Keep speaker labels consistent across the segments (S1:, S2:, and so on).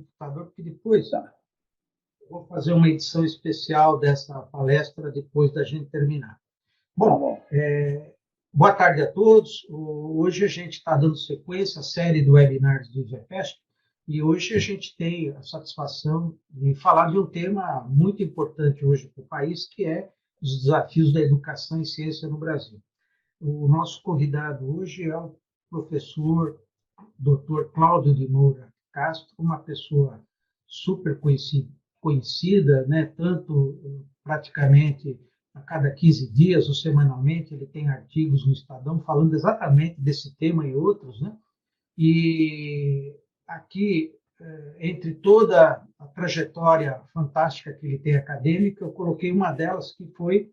S1: computador, porque depois
S2: Tá.
S1: eu vou fazer uma edição especial dessa palestra depois da gente terminar.
S2: Tá
S1: Bom,
S2: bom.
S1: boa tarde a todos. Hoje a gente está dando sequência à série de webinars do IVEPESP e hoje a gente tem a satisfação de falar de um tema muito importante hoje para o país, que é os desafios da educação e ciência no Brasil. O nosso convidado hoje é o professor Dr. Cláudio de Moura Castro, uma pessoa super conhecida, né? Tanto praticamente a cada 15 dias ou semanalmente ele tem artigos no Estadão falando exatamente desse tema e outros, né? E aqui, entre toda a trajetória fantástica que ele tem acadêmica, eu coloquei uma delas que foi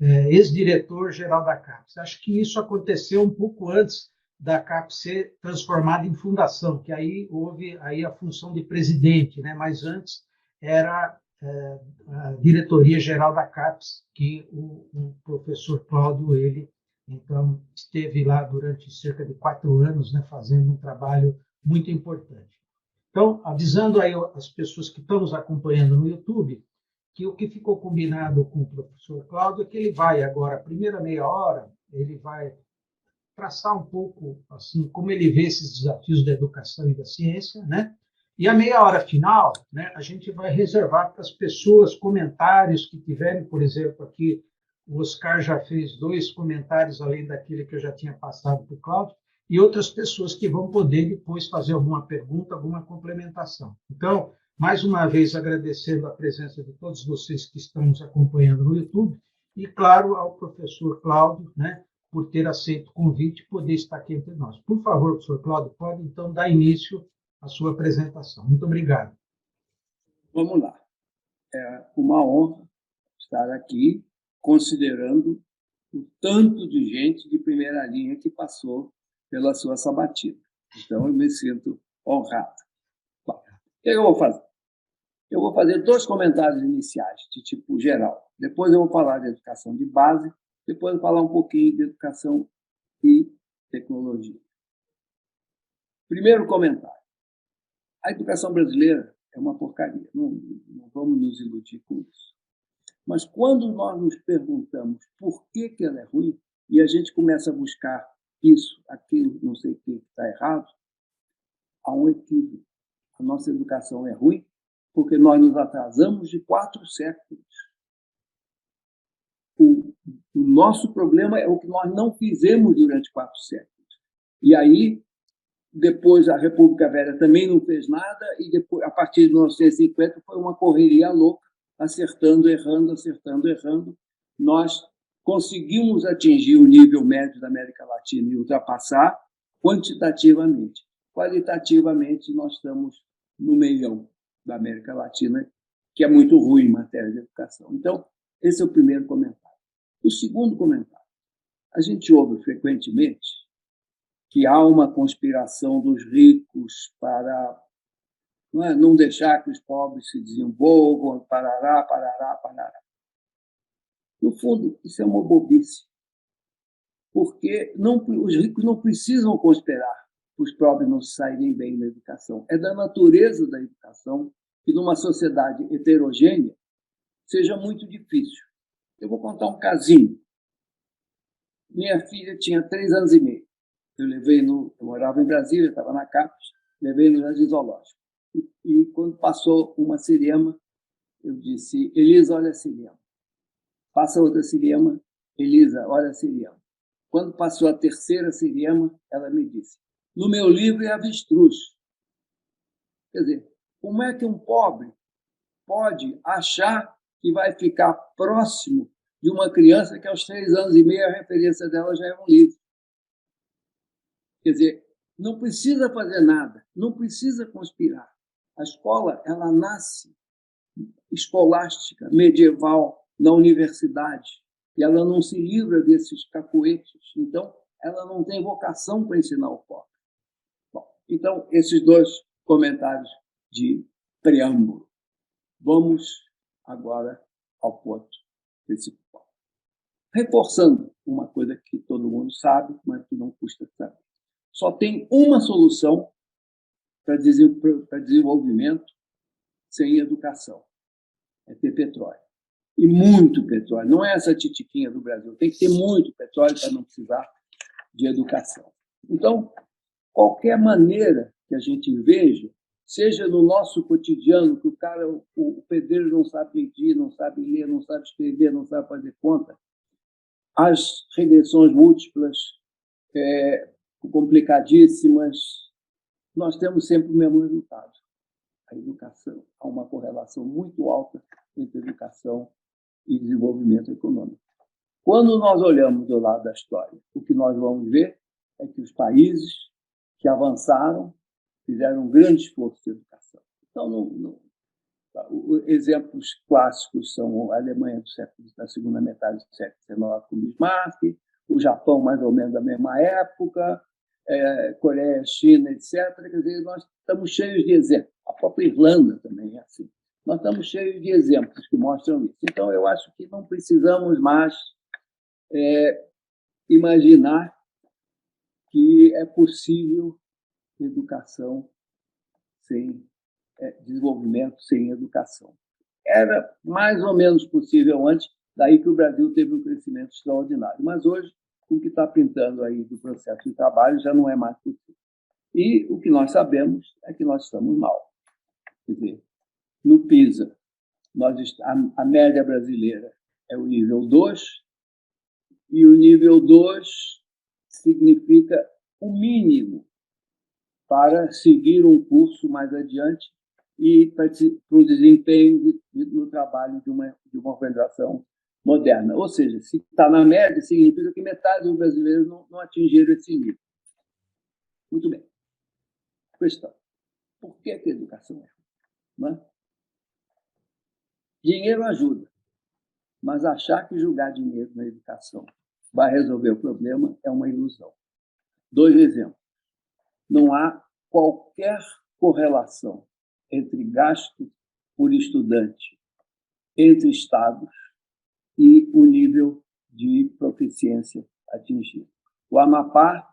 S1: ex-diretor-geral da CAPES. Acho que isso aconteceu um pouco antes da CAPES ser transformada em fundação, que aí houve aí a função de presidente, né? Mas antes era a diretoria-geral da CAPES, que o professor Cláudio, ele, então, esteve lá durante cerca de 4 anos, né, fazendo um trabalho muito importante. Então, avisando aí as pessoas que estão nos acompanhando no YouTube, que o que ficou combinado com o professor Cláudio é que ele vai agora, a primeira meia hora, ele vai traçar um pouco assim como ele vê esses desafios da educação e da ciência, né? E a meia hora final, né, a gente vai reservar para as pessoas comentários que tiverem, por exemplo, aqui o Oscar já fez 2 comentários além daquele que eu já tinha passado para o Cláudio, e outras pessoas que vão poder depois fazer alguma pergunta, alguma complementação. Então, mais uma vez, agradecendo a presença de todos vocês que estão nos acompanhando no YouTube, e, claro, ao professor Cláudio, né, por ter aceito o convite e poder estar aqui entre nós. Por favor, professor Cláudio, pode, então, dar início à sua apresentação. Muito obrigado.
S2: Vamos lá. É uma honra estar aqui, considerando o tanto de gente de primeira linha que passou pela sua sabatina. Então, eu me sinto honrado. Bom, o que eu vou fazer? Eu vou fazer 2 comentários iniciais, de tipo geral. Depois eu vou falar de educação de base, depois eu vou falar um pouquinho de educação e tecnologia. Primeiro comentário. A educação brasileira é uma porcaria, não vamos nos iludir com isso. Mas quando nós nos perguntamos por que ela é ruim, e a gente começa a buscar isso, aquilo, não sei o que está errado, há um equívoco. A nossa educação é ruim porque nós nos atrasamos de 4 séculos. O nosso problema é o que nós não fizemos durante 4 séculos. E aí, depois, a República Velha também não fez nada, e depois, a partir de 1950 foi uma correria louca, acertando, errando, acertando, errando. Nós conseguimos atingir o nível médio da América Latina e ultrapassar quantitativamente. Qualitativamente, nós estamos no meião da América Latina, que é muito ruim em matéria de educação. Então, esse é o primeiro comentário. O segundo comentário. A gente ouve frequentemente que há uma conspiração dos ricos para não deixar que os pobres se desenvolvam, parará, parará, parará. No fundo, isso é uma bobice, porque os ricos não precisam conspirar para os pobres não saírem bem na educação. É da natureza da educação que, numa sociedade heterogênea, seja muito difícil. Eu vou contar um casinho. Minha filha tinha 3 anos e meio. Eu morava em Brasília, estava na CAPES, levei no Jardim Zoológico. E quando passou uma siriema, eu disse: Elisa, olha a siriema. Passa outra siriema, Elisa, olha a siriema. Quando passou a terceira siriema, ela me disse: no meu livro é avestruz. Quer dizer, como é que um pobre pode achar que vai ficar próximo de uma criança que aos 3 anos e meio a referência dela já é um livro? Quer dizer, não precisa fazer nada, não precisa conspirar. A escola, ela nasce escolástica, medieval, na universidade, e ela não se livra desses cacoetes. Então, ela não tem vocação para ensinar o pobre. Bom, então, esses 2 comentários de preâmbulo. Vamos agora ao ponto principal. Reforçando uma coisa que todo mundo sabe, mas que não custa saber. Só tem uma solução para desenvolvimento sem educação. É ter petróleo. E muito petróleo. Não é essa titiquinha do Brasil. Tem que ter muito petróleo para não precisar de educação. Então, qualquer maneira que a gente veja, seja no nosso cotidiano, que o pedreiro não sabe medir, não sabe ler, não sabe escrever, não sabe fazer conta, as regressões múltiplas, complicadíssimas, nós temos sempre o mesmo resultado. A educação, há uma correlação muito alta entre educação e desenvolvimento econômico. Quando nós olhamos do lado da história, o que nós vamos ver é que os países que avançaram fizeram um grande esforço de educação. Então, exemplos clássicos são a Alemanha da segunda metade do século XIX com Bismarck, o Japão mais ou menos da mesma época, Coreia, China, etc. Quer dizer, nós estamos cheios de exemplos. A própria Irlanda também é assim. Nós estamos cheios de exemplos que mostram isso. Então, eu acho que não precisamos mais imaginar que é possível educação sem desenvolvimento, sem educação. Era mais ou menos possível antes, daí que o Brasil teve um crescimento extraordinário. Mas hoje, com o que está pintando aí do processo de trabalho, já não é mais possível. E o que nós sabemos é que nós estamos mal. Quer dizer, no PISA, a média brasileira é o nível 2, e o nível 2 significa o mínimo para seguir um curso mais adiante e para o desempenho no trabalho de uma organização moderna. Ou seja, se está na média, significa que metade dos brasileiros não atingiram esse nível. Muito bem. Questão. Por que a educação é? Não é? Dinheiro ajuda, mas achar que jogar dinheiro na educação vai resolver o problema é uma ilusão. 2 exemplos. Não há qualquer correlação entre gasto por estudante entre estados e o nível de proficiência atingido. O Amapá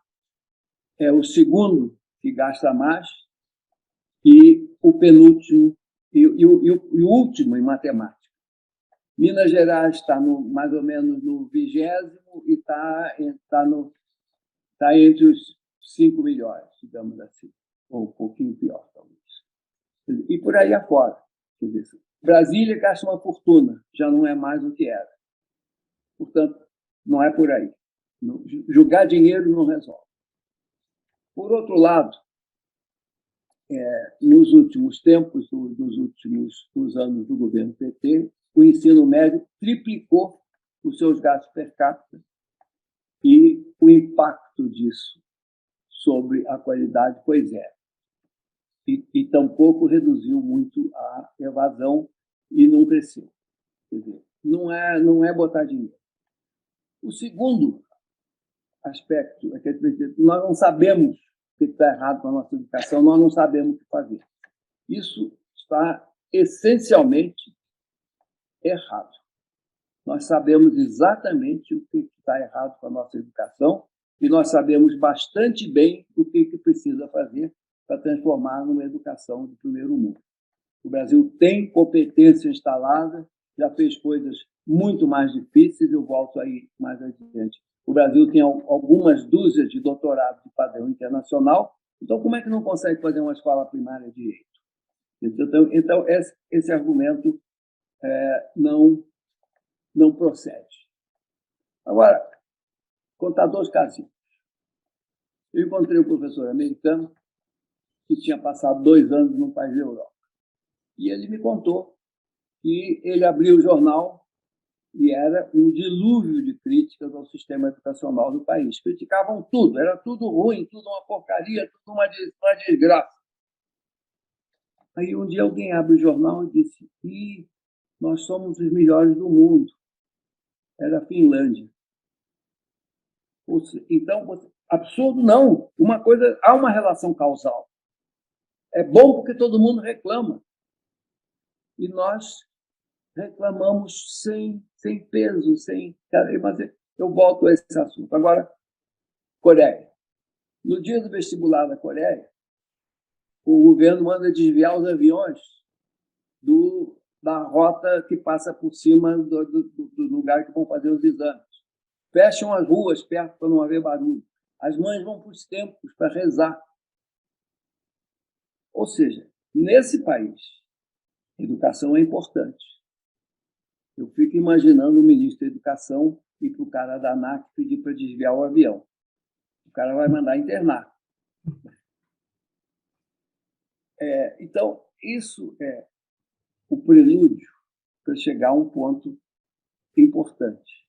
S2: é o segundo que gasta mais e o penúltimo e o último em matemática. Minas Gerais está mais ou menos no 20º e está entre os 5 melhores, digamos assim, ou um pouquinho pior, talvez. E por aí afora. Quer dizer, Brasília gasta uma fortuna, já não é mais o que era. Portanto, não é por aí. Jogar dinheiro não resolve. Por outro lado, nos últimos tempos, nos últimos anos do governo PT, o ensino médio triplicou os seus gastos per capita e o impacto disso sobre a qualidade foi zero. E tampouco reduziu muito a evasão e não cresceu. Quer dizer, não é botar dinheiro. O segundo aspecto é que nós não sabemos o que está errado com a nossa educação, nós não sabemos o que fazer. Isso está essencialmente errado. Nós sabemos exatamente o que está errado com a nossa educação e nós sabemos bastante bem o que precisa fazer para transformar numa educação de primeiro mundo. O Brasil tem competência instalada, já fez coisas muito mais difíceis, eu volto aí mais adiante. O Brasil tem algumas dúzias de doutorados de padrão internacional, então como é que não consegue fazer uma escola primária de direito? Então esse argumento não procede. Agora, contar 2 casinhos. Eu encontrei um professor americano que tinha passado 2 anos num país da Europa. E ele me contou que ele abriu o jornal e era um dilúvio de críticas ao sistema educacional do país. Criticavam tudo, era tudo ruim, tudo uma porcaria, tudo uma desgraça. Aí um dia alguém abre o jornal e disse: nós somos os melhores do mundo. Era a Finlândia. Então, absurdo não. Há uma relação causal. É bom porque todo mundo reclama. E nós reclamamos sem peso, Mas eu volto a esse assunto. Agora, Coreia. No dia do vestibular da Coreia, o governo manda desviar os aviões da rota que passa por cima do lugar que vão fazer os exames. Fecham as ruas perto para não haver barulho. As mães vão para os templos para rezar. Ou seja, nesse país, a educação é importante. Eu fico imaginando o ministro da Educação ir para o cara da ANAC pedir para desviar o avião. O cara vai mandar internar. Então, isso é o prelúdio para chegar a um ponto importante.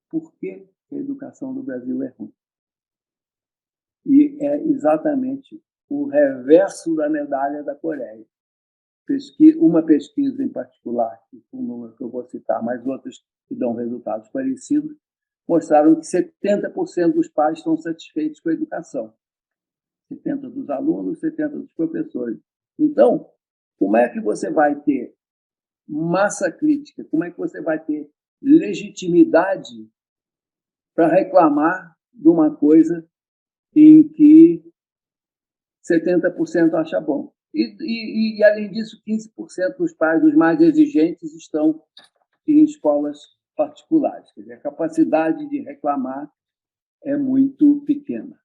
S2: Por que a educação do Brasil é ruim? E é exatamente o reverso da medalha da Coreia. Uma pesquisa em particular, um número que eu vou citar, mas outras que dão resultados parecidos, mostraram que 70% dos pais estão satisfeitos com a educação. 70% dos alunos, 70% dos professores. Então, como é que você vai ter massa crítica? Como é que você vai ter legitimidade para reclamar de uma coisa em que 70% acha bom? E, além disso, 15% dos pais, dos mais exigentes, estão em escolas particulares. Quer dizer, a capacidade de reclamar é muito pequena.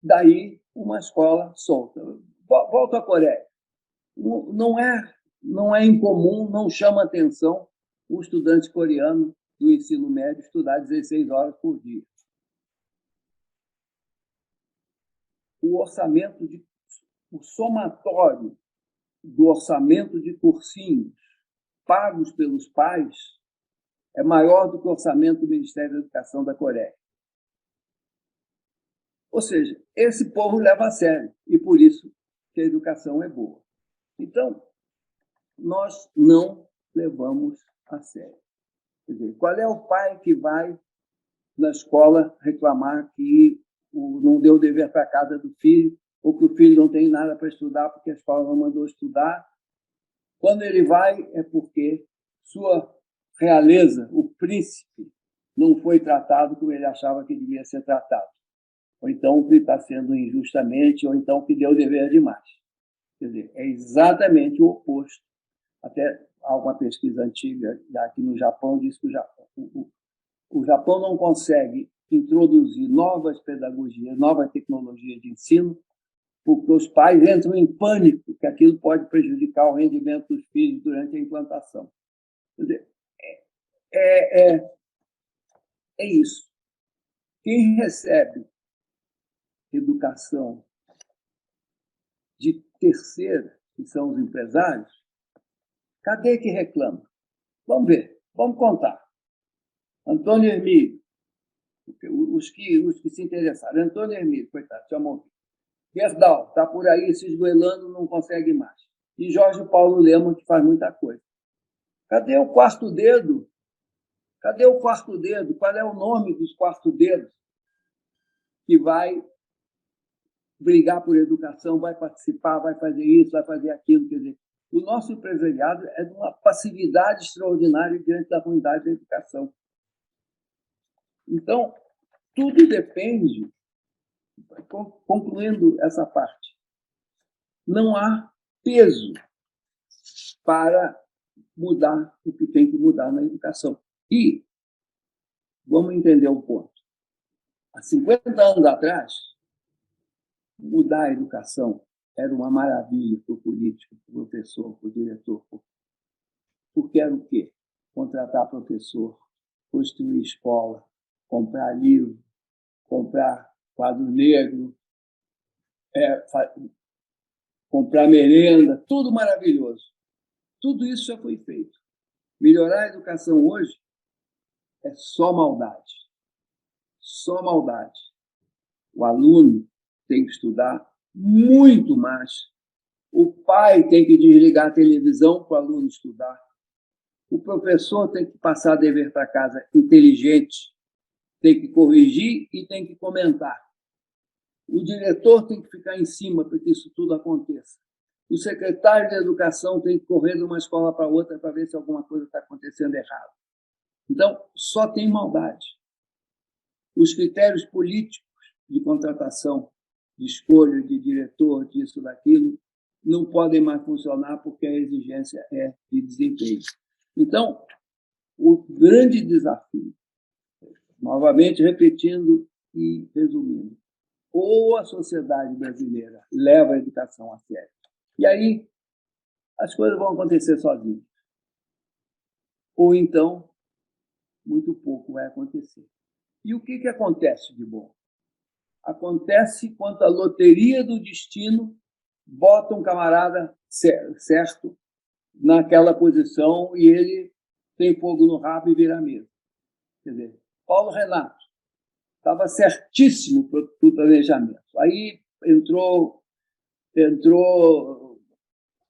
S2: Daí, uma escola solta. Volto à Coreia. Não é incomum, não chama atenção um estudante coreano do ensino médio estudar 16 horas por dia. O somatório do orçamento de cursinhos pagos pelos pais é maior do que o orçamento do Ministério da Educação da Coreia. Ou seja, esse povo leva a sério, e por isso que a educação é boa. Então, nós não levamos a sério. Quer dizer, qual é o pai que vai na escola reclamar que não deu dever para casa do filho, ou que o filho não tem nada para estudar porque a escola não mandou estudar? Quando ele vai, é porque sua realeza, o príncipe, não foi tratado como ele achava que devia ser tratado. Ou então que está sendo injustamente, ou então que deu dever demais. Quer dizer, é exatamente o oposto. Até há uma pesquisa antiga aqui no Japão diz que o Japão não consegue introduzir novas pedagogias, novas tecnologias de ensino, porque os pais entram em pânico que aquilo pode prejudicar o rendimento dos filhos durante a implantação. Quer dizer, é isso. Quem recebe educação de terceira, que são os empresários, cadê que reclama? Vamos ver, vamos contar. Antônio Hermílio, os que se interessaram. Antônio Hermílio, coitado, chamou. Gerdau, está por aí se esgoelando, não consegue mais. E Jorge Paulo Lemann, que faz muita coisa. Cadê o quarto dedo? Cadê o quarto dedo? Qual é o nome dos quarto dedos que vai brigar por educação, vai participar, vai fazer isso, vai fazer aquilo? Quer dizer, o nosso empresariado é de uma passividade extraordinária diante da ruindade da educação. Então, tudo depende, concluindo essa parte, não há peso para mudar o que tem que mudar na educação. E vamos entender um ponto. Há 50 anos atrás, mudar a educação era uma maravilha para o político, para o professor, para o diretor. Porque era o quê? Contratar professor, construir escola, comprar livro, comprar quadro negro, comprar merenda, tudo maravilhoso. Tudo isso já foi feito. Melhorar a educação hoje é só maldade. Só maldade. O aluno tem que estudar muito mais. O pai tem que desligar a televisão para o aluno estudar. O professor tem que passar dever para casa inteligente, tem que corrigir e tem que comentar. O diretor tem que ficar em cima para que isso tudo aconteça. O secretário de educação tem que correr de uma escola para outra para ver se alguma coisa está acontecendo errado. Então, só tem maldade. Os critérios políticos de contratação de escolha de diretor, disso, daquilo, não podem mais funcionar porque a exigência é de desempenho. Então, o grande desafio, novamente repetindo e resumindo, ou a sociedade brasileira leva a educação a sério, e aí as coisas vão acontecer sozinhas, ou então muito pouco vai acontecer. E o que acontece de bom? Acontece quando a loteria do destino bota um camarada certo naquela posição e ele tem fogo no rabo e vira mesa. Quer dizer, Paulo Renato estava certíssimo para o planejamento. Aí entrou,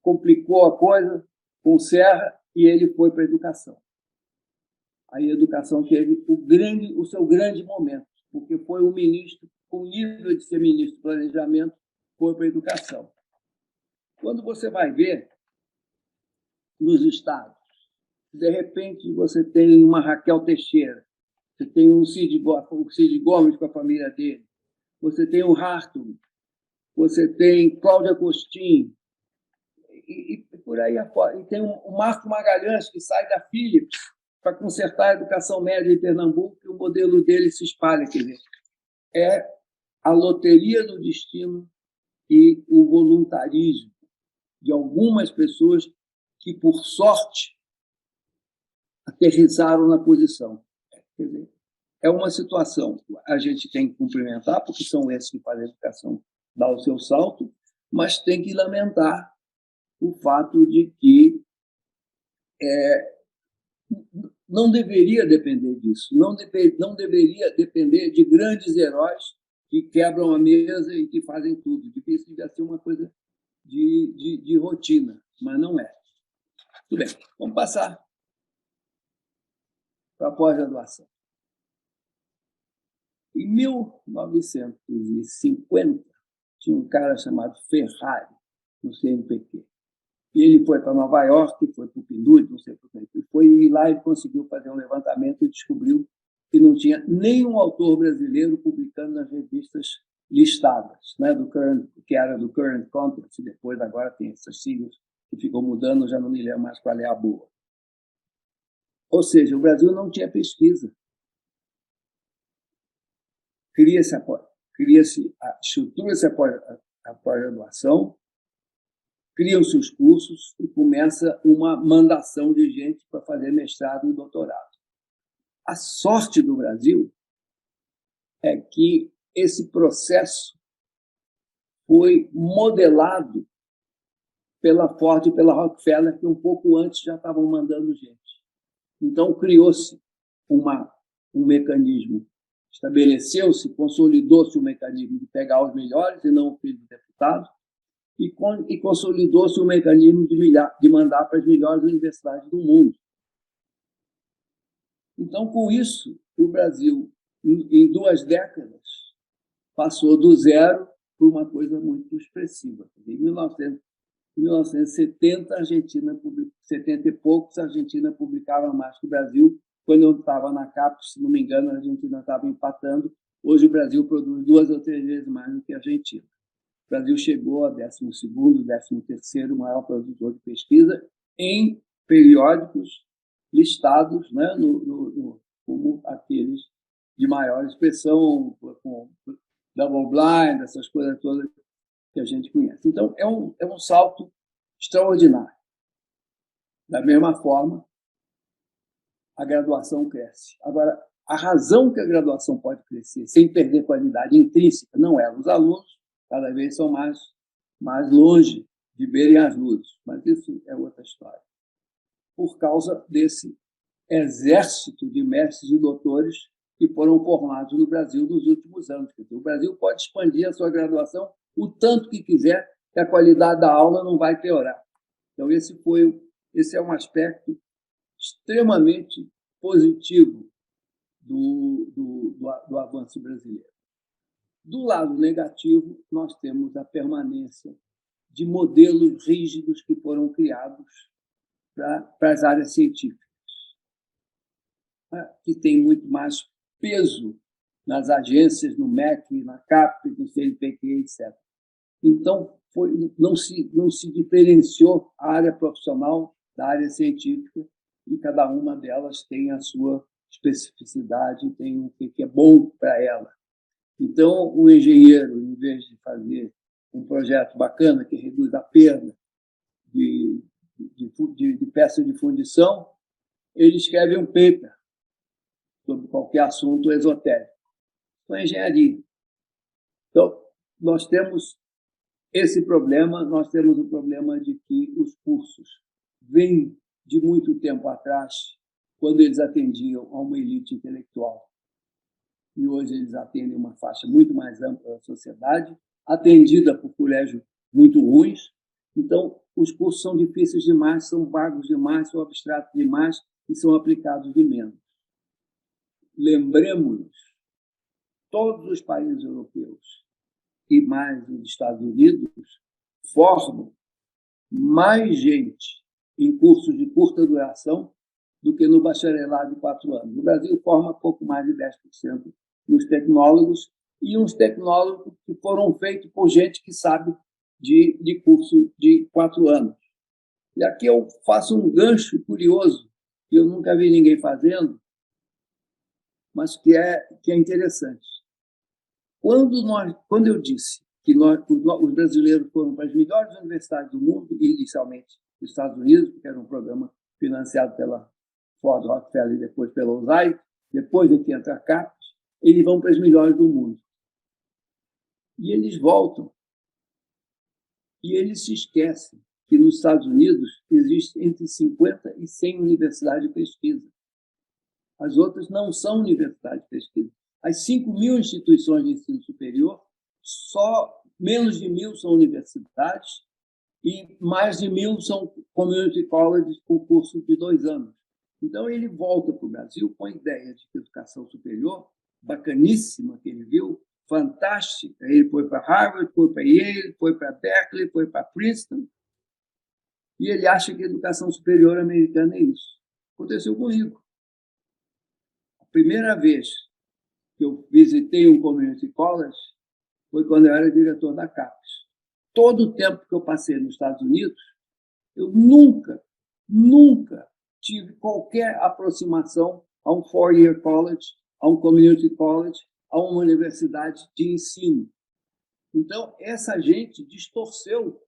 S2: complicou a coisa com o Serra e ele foi para a educação. Aí a educação teve o seu grande momento, porque foi um ministro com nível de ser ministro do planejamento, foi para a educação. Quando você vai ver nos estados, de repente você tem uma Raquel Teixeira, você tem um Cid Gomes com a família dele, você tem o Hartung, você tem Cláudia Costin, e por aí afora. E tem o Marco Magalhães, que sai da Philips para consertar a educação média em Pernambuco, e o modelo dele se espalha. Quer dizer, é a loteria do destino e o voluntarismo de algumas pessoas que, por sorte, aterrissaram na posição. Quer dizer, é uma situação que a gente tem que cumprimentar, porque são esses que fazem a educação dar o seu salto, mas tem que lamentar o fato de que não deveria depender disso, não deveria depender de grandes heróis que quebram a mesa e que fazem tudo. Isso devia ser uma coisa de rotina, mas não é. Tudo bem, vamos passar para a pós-graduação. Em 1950, tinha um cara chamado Ferrari, no CNPq. E ele foi para Nova York, foi para o PNUD, não sei por quê. E foi lá e conseguiu fazer um levantamento e descobriu que não tinha nenhum autor brasileiro publicando nas revistas listadas, né, que era do Current Contents, e depois agora tem essas siglas que ficam mudando, já não me lembro mais qual é a boa. Ou seja, o Brasil não tinha pesquisa. Cria-se a estrutura-se a pós-graduação, criam-se os cursos e começa uma mandação de gente para fazer mestrado e doutorado. A sorte do Brasil é que esse processo foi modelado pela Ford e pela Rockefeller, que um pouco antes já estavam mandando gente. Então, criou-se um mecanismo, estabeleceu-se, consolidou-se o mecanismo de pegar os melhores e não o filho do deputado, e consolidou-se o mecanismo de mandar para as melhores universidades do mundo. Então, com isso, o Brasil, em 2 décadas, passou do zero para uma coisa muito expressiva. Em 1970, 70 e poucos, a Argentina publicava mais que o Brasil. Quando eu estava na CAPES, se não me engano, a Argentina estava empatando. Hoje o Brasil produz 2 ou 3 vezes mais do que a Argentina. O Brasil chegou a 12º, 13º maior produtor de pesquisa em periódicos listados, né, como aqueles de maior expressão, com double blind, essas coisas todas que a gente conhece. Então, é um salto extraordinário. Da mesma forma, a graduação cresce. Agora, a razão que a graduação pode crescer sem perder qualidade intrínseca não é. Os alunos cada vez são mais longe de verem as luzes, mas isso é outra história. Por causa desse exército de mestres e doutores que foram formados no Brasil nos últimos anos. O Brasil pode expandir a sua graduação o tanto que quiser, que a qualidade da aula não vai piorar. Então, esse é um aspecto extremamente positivo do avanço brasileiro. Do lado negativo, nós temos a permanência de modelos rígidos que foram criados para as áreas científicas, que tem muito mais peso nas agências, no MEC, na CAP, no CNPq, etc. Então, não se diferenciou a área profissional da área científica, e cada uma delas tem a sua especificidade, tem o que é bom para ela. Então, o engenheiro, em vez de fazer um projeto bacana que reduz a perda de peça de fundição, ele escreve um paper sobre qualquer assunto esotérico. Então, é engenharia. Então, nós temos esse problema, nós temos o problema de que os cursos vêm de muito tempo atrás, quando eles atendiam a uma elite intelectual. E hoje eles atendem uma faixa muito mais ampla da sociedade, atendida por colégios muito ruins. Então, os cursos são difíceis demais, são vagos demais, são abstratos demais e são aplicados de menos. Lembremos, todos os países europeus e mais os Estados Unidos formam mais gente em cursos de curta duração do que no bacharelado de 4 anos. O Brasil forma pouco mais de 10% nos tecnólogos, e uns tecnólogos que foram feitos por gente que sabe de curso de 4 anos. E aqui eu faço um gancho curioso, que eu nunca vi ninguém fazendo, mas que é interessante. Quando eu disse que os brasileiros foram para as melhores universidades do mundo, inicialmente nos Estados Unidos, que era um programa financiado pela Ford Rockefeller e depois pela OSAI, depois aqui entra a CAPES, eles vão para as melhores do mundo. E eles voltam. E eles se esquecem que nos Estados Unidos existem entre 50 e 100 universidades de pesquisa. As outras não são universidades de pesquisa. As 5.000 instituições de ensino superior, só menos de 1.000 são universidades e mais de 1.000 são community colleges com curso de 2 anos. Então, ele volta para o Brasil com a ideia de educação superior, bacaníssima, que ele viu, fantástica. Ele foi para Harvard, foi para Yale, foi para Berkeley, foi para Princeton, e ele acha que a educação superior americana é isso. Aconteceu comigo. A primeira vez que eu visitei um community college foi quando eu era diretor da CAPES. Todo o tempo que eu passei nos Estados Unidos, eu nunca tive qualquer aproximação a um 4-year college, a um community college, a uma universidade de ensino. Então, essa gente distorceu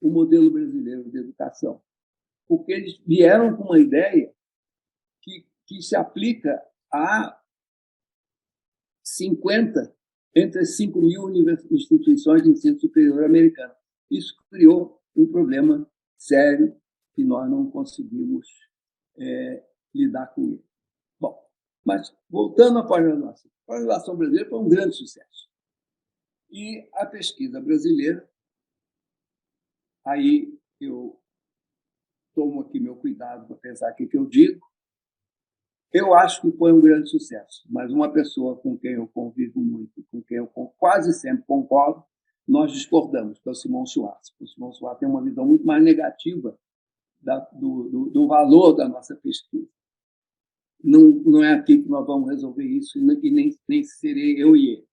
S2: o modelo brasileiro de educação, porque eles vieram com uma ideia que se aplica a 50 entre as 5.000 instituições de ensino superior americanas. Isso criou um problema sério que nós não conseguimos lidar com ele. Bom, mas voltando à pós-graduação. A pós-graduação brasileira foi um grande sucesso. E a pesquisa brasileira, aí eu tomo aqui meu cuidado para pensar o que eu digo, eu acho que foi um grande sucesso, mas uma pessoa com quem eu convivo muito, com quem eu quase sempre concordo, nós discordamos, que é o Simon Schwartz. O Simon Schwartz tem uma visão muito mais negativa do valor da nossa pesquisa. Não é aqui que nós vamos resolver isso, e nem serei eu e ele.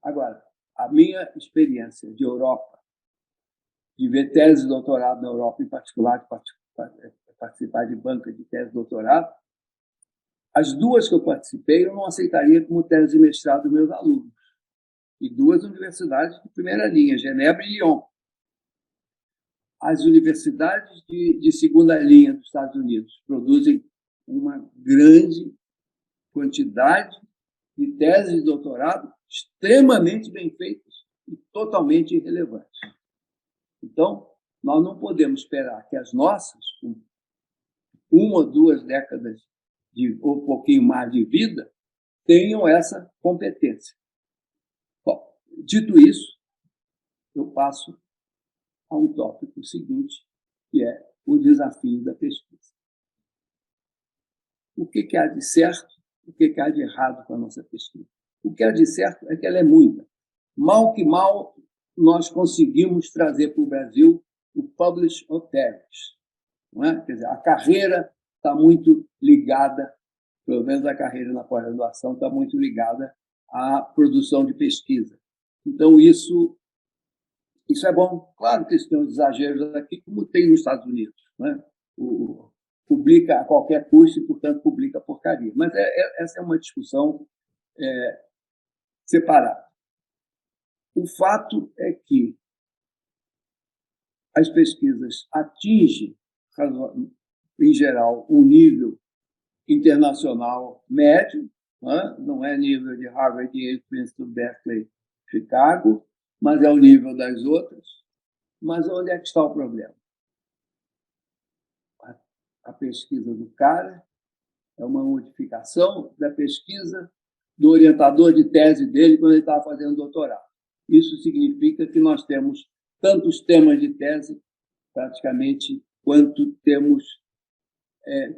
S2: Agora, a minha experiência de Europa, de ver tese de doutorado na Europa, em particular, de participar de banca de tese de doutorado, as 2 que eu participei, eu não aceitaria como tese de mestrado dos meus alunos. E 2 universidades de primeira linha, Genebra e Lyon. As universidades de segunda linha dos Estados Unidos produzem uma grande quantidade de teses de doutorado extremamente bem feitas e totalmente irrelevantes. Então, nós não podemos esperar que as nossas, com 1 ou 2 décadas ou um pouquinho mais de vida, tenham essa competência. Bom, dito isso, eu passo a um tópico seguinte, que é o desafio da pesquisa. O que há de certo, o que há de errado com a nossa pesquisa? O que há de certo é que ela é muita. Mal que mal, nós conseguimos trazer para o Brasil o Publish or Perish. Não é? Quer dizer, a carreira está muito ligada, pelo menos a carreira na pós-graduação está muito ligada a produção de pesquisa. Então, isso é bom. Claro que tem uns exageros aqui, como tem nos Estados Unidos, né? Publica a qualquer custo e, portanto, publica porcaria. Mas essa é uma discussão separada. O fato é que as pesquisas atingem, em geral, um nível internacional médio, né? Não é nível de Harvard, Yale, Princeton, Berkeley, Chicago, mas é o nível das outras. Mas onde é que está o problema? A pesquisa do cara é uma modificação da pesquisa do orientador de tese dele quando ele estava fazendo doutorado. Isso significa que nós temos tantos temas de tese, praticamente, quanto temos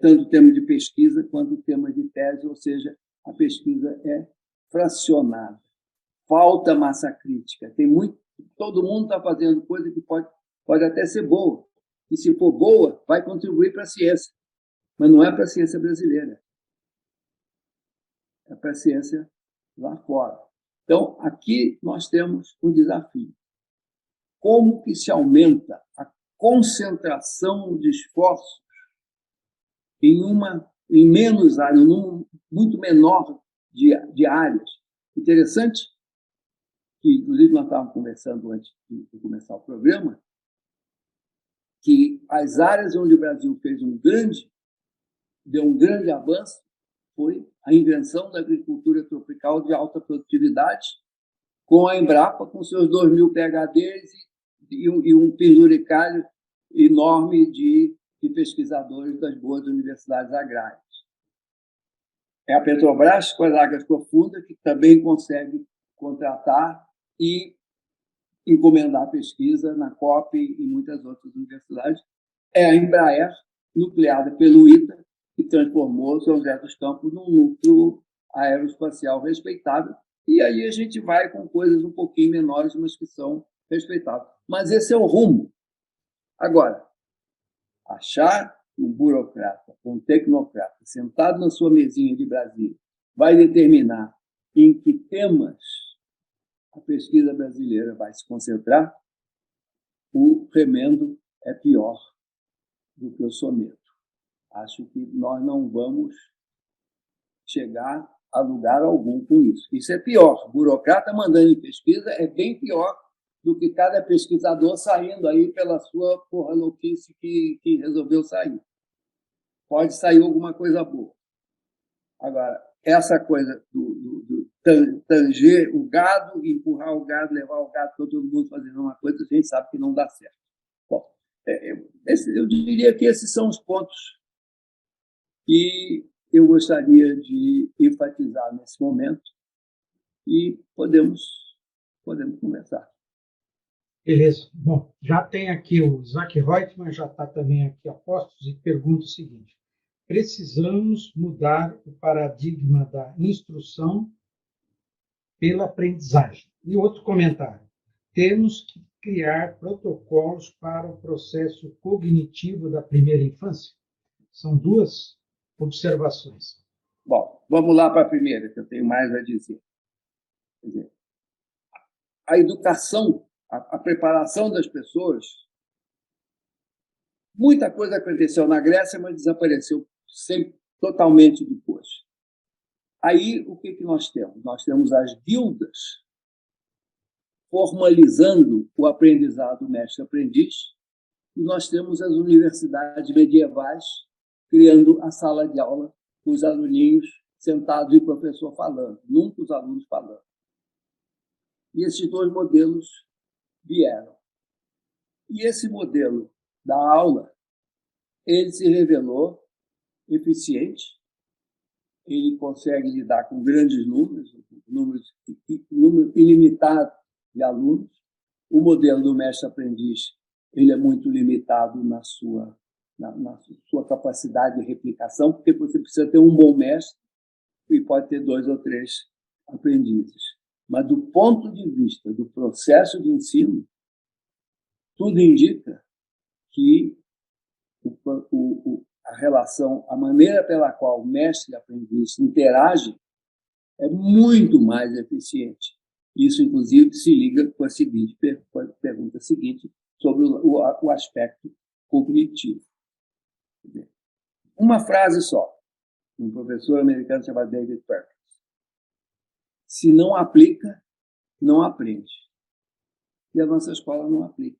S2: tanto tema de pesquisa quanto tema de tese, ou seja, a pesquisa é fracionada. Falta massa crítica. Todo mundo está fazendo coisa que pode até ser boa. E, se for boa, vai contribuir para a ciência. Mas não é para a ciência brasileira. É para a ciência lá fora. Então, aqui nós temos um desafio. Como que se aumenta a concentração de esforços em menos áreas, num muito menor de áreas? Interessante que, inclusive, nós estávamos conversando antes de começar o programa, que as áreas onde o Brasil deu um grande avanço foi a invenção da agricultura tropical de alta produtividade, com a Embrapa, com seus 2.000 PhDs e um penduricalho enorme de pesquisadores das boas universidades agrárias. É a Petrobras, com as águas profundas, que também consegue contratar e encomendar pesquisa na COP e muitas outras universidades. É a Embraer, nucleada pelo ITA, que transformou São José dos Campos num núcleo aeroespacial respeitável. E aí a gente vai com coisas um pouquinho menores, mas que são respeitáveis. Mas esse é o rumo. Agora, achar que um burocrata, um tecnocrata, sentado na sua mesinha de Brasília, vai determinar em que temas a pesquisa brasileira vai se concentrar, o remendo é pior do que o soneto. Acho que nós não vamos chegar a lugar algum com isso. Isso é pior. O burocrata mandando em pesquisa é bem pior do que cada pesquisador saindo aí pela sua porra louquice que resolveu sair. Pode sair alguma coisa boa. Agora, essa coisa do tanger o gado, empurrar o gado, levar o gado, todo mundo fazendo uma coisa, a gente sabe que não dá certo. Bom, eu diria que esses são os pontos que eu gostaria de enfatizar nesse momento e podemos conversar.
S1: Beleza. Bom, já tem aqui o Isaac Reutemann, já está também aqui a postos e pergunta o seguinte: precisamos mudar o paradigma da instrução pela aprendizagem. E outro comentário: temos que criar protocolos para o processo cognitivo da primeira infância? São duas observações.
S2: Bom, vamos lá para a primeira, que eu tenho mais a dizer. Quer dizer, a educação, a preparação das pessoas, muita coisa aconteceu na Grécia, mas desapareceu totalmente depois. Aí, o que nós temos? Nós temos as guildas formalizando o aprendizado mestre-aprendiz e nós temos as universidades medievais criando a sala de aula com os aluninhos sentados e o professor falando, nunca os alunos falando. E esses dois modelos vieram. E esse modelo da aula, ele se revelou eficiente, ele consegue lidar com grandes número ilimitado de alunos. O modelo do mestre-aprendiz, ele é muito limitado na sua capacidade de replicação, porque você precisa ter um bom mestre e pode ter 2 ou 3 aprendizes. Mas, do ponto de vista do processo de ensino, tudo indica que a relação, a maneira pela qual o mestre e aprendiz interagem é muito mais eficiente. Isso, inclusive, se liga com a seguinte pergunta seguinte sobre o aspecto cognitivo. Uma frase só, um professor americano chamado David Perkins. Se não aplica, não aprende. E a nossa escola não aplica,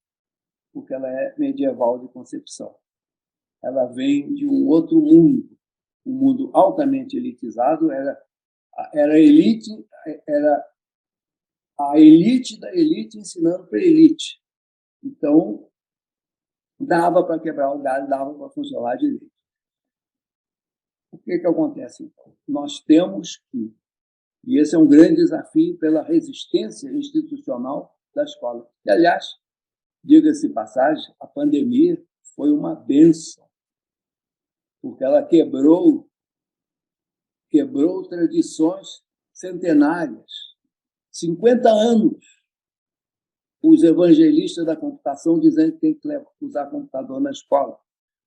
S2: porque ela é medieval de concepção. Ela vem de um outro mundo, um mundo altamente elitizado, era elite, era a elite da elite ensinando para a elite. Então, dava para quebrar o galho, dava para funcionar direito. O que acontece, então? Nós temos que, e esse é um grande desafio pela resistência institucional da escola. E, aliás, diga-se de passagem, a pandemia foi uma bênção, porque ela quebrou tradições centenárias. 50 anos, os evangelistas da computação dizendo que tem que usar computador na escola.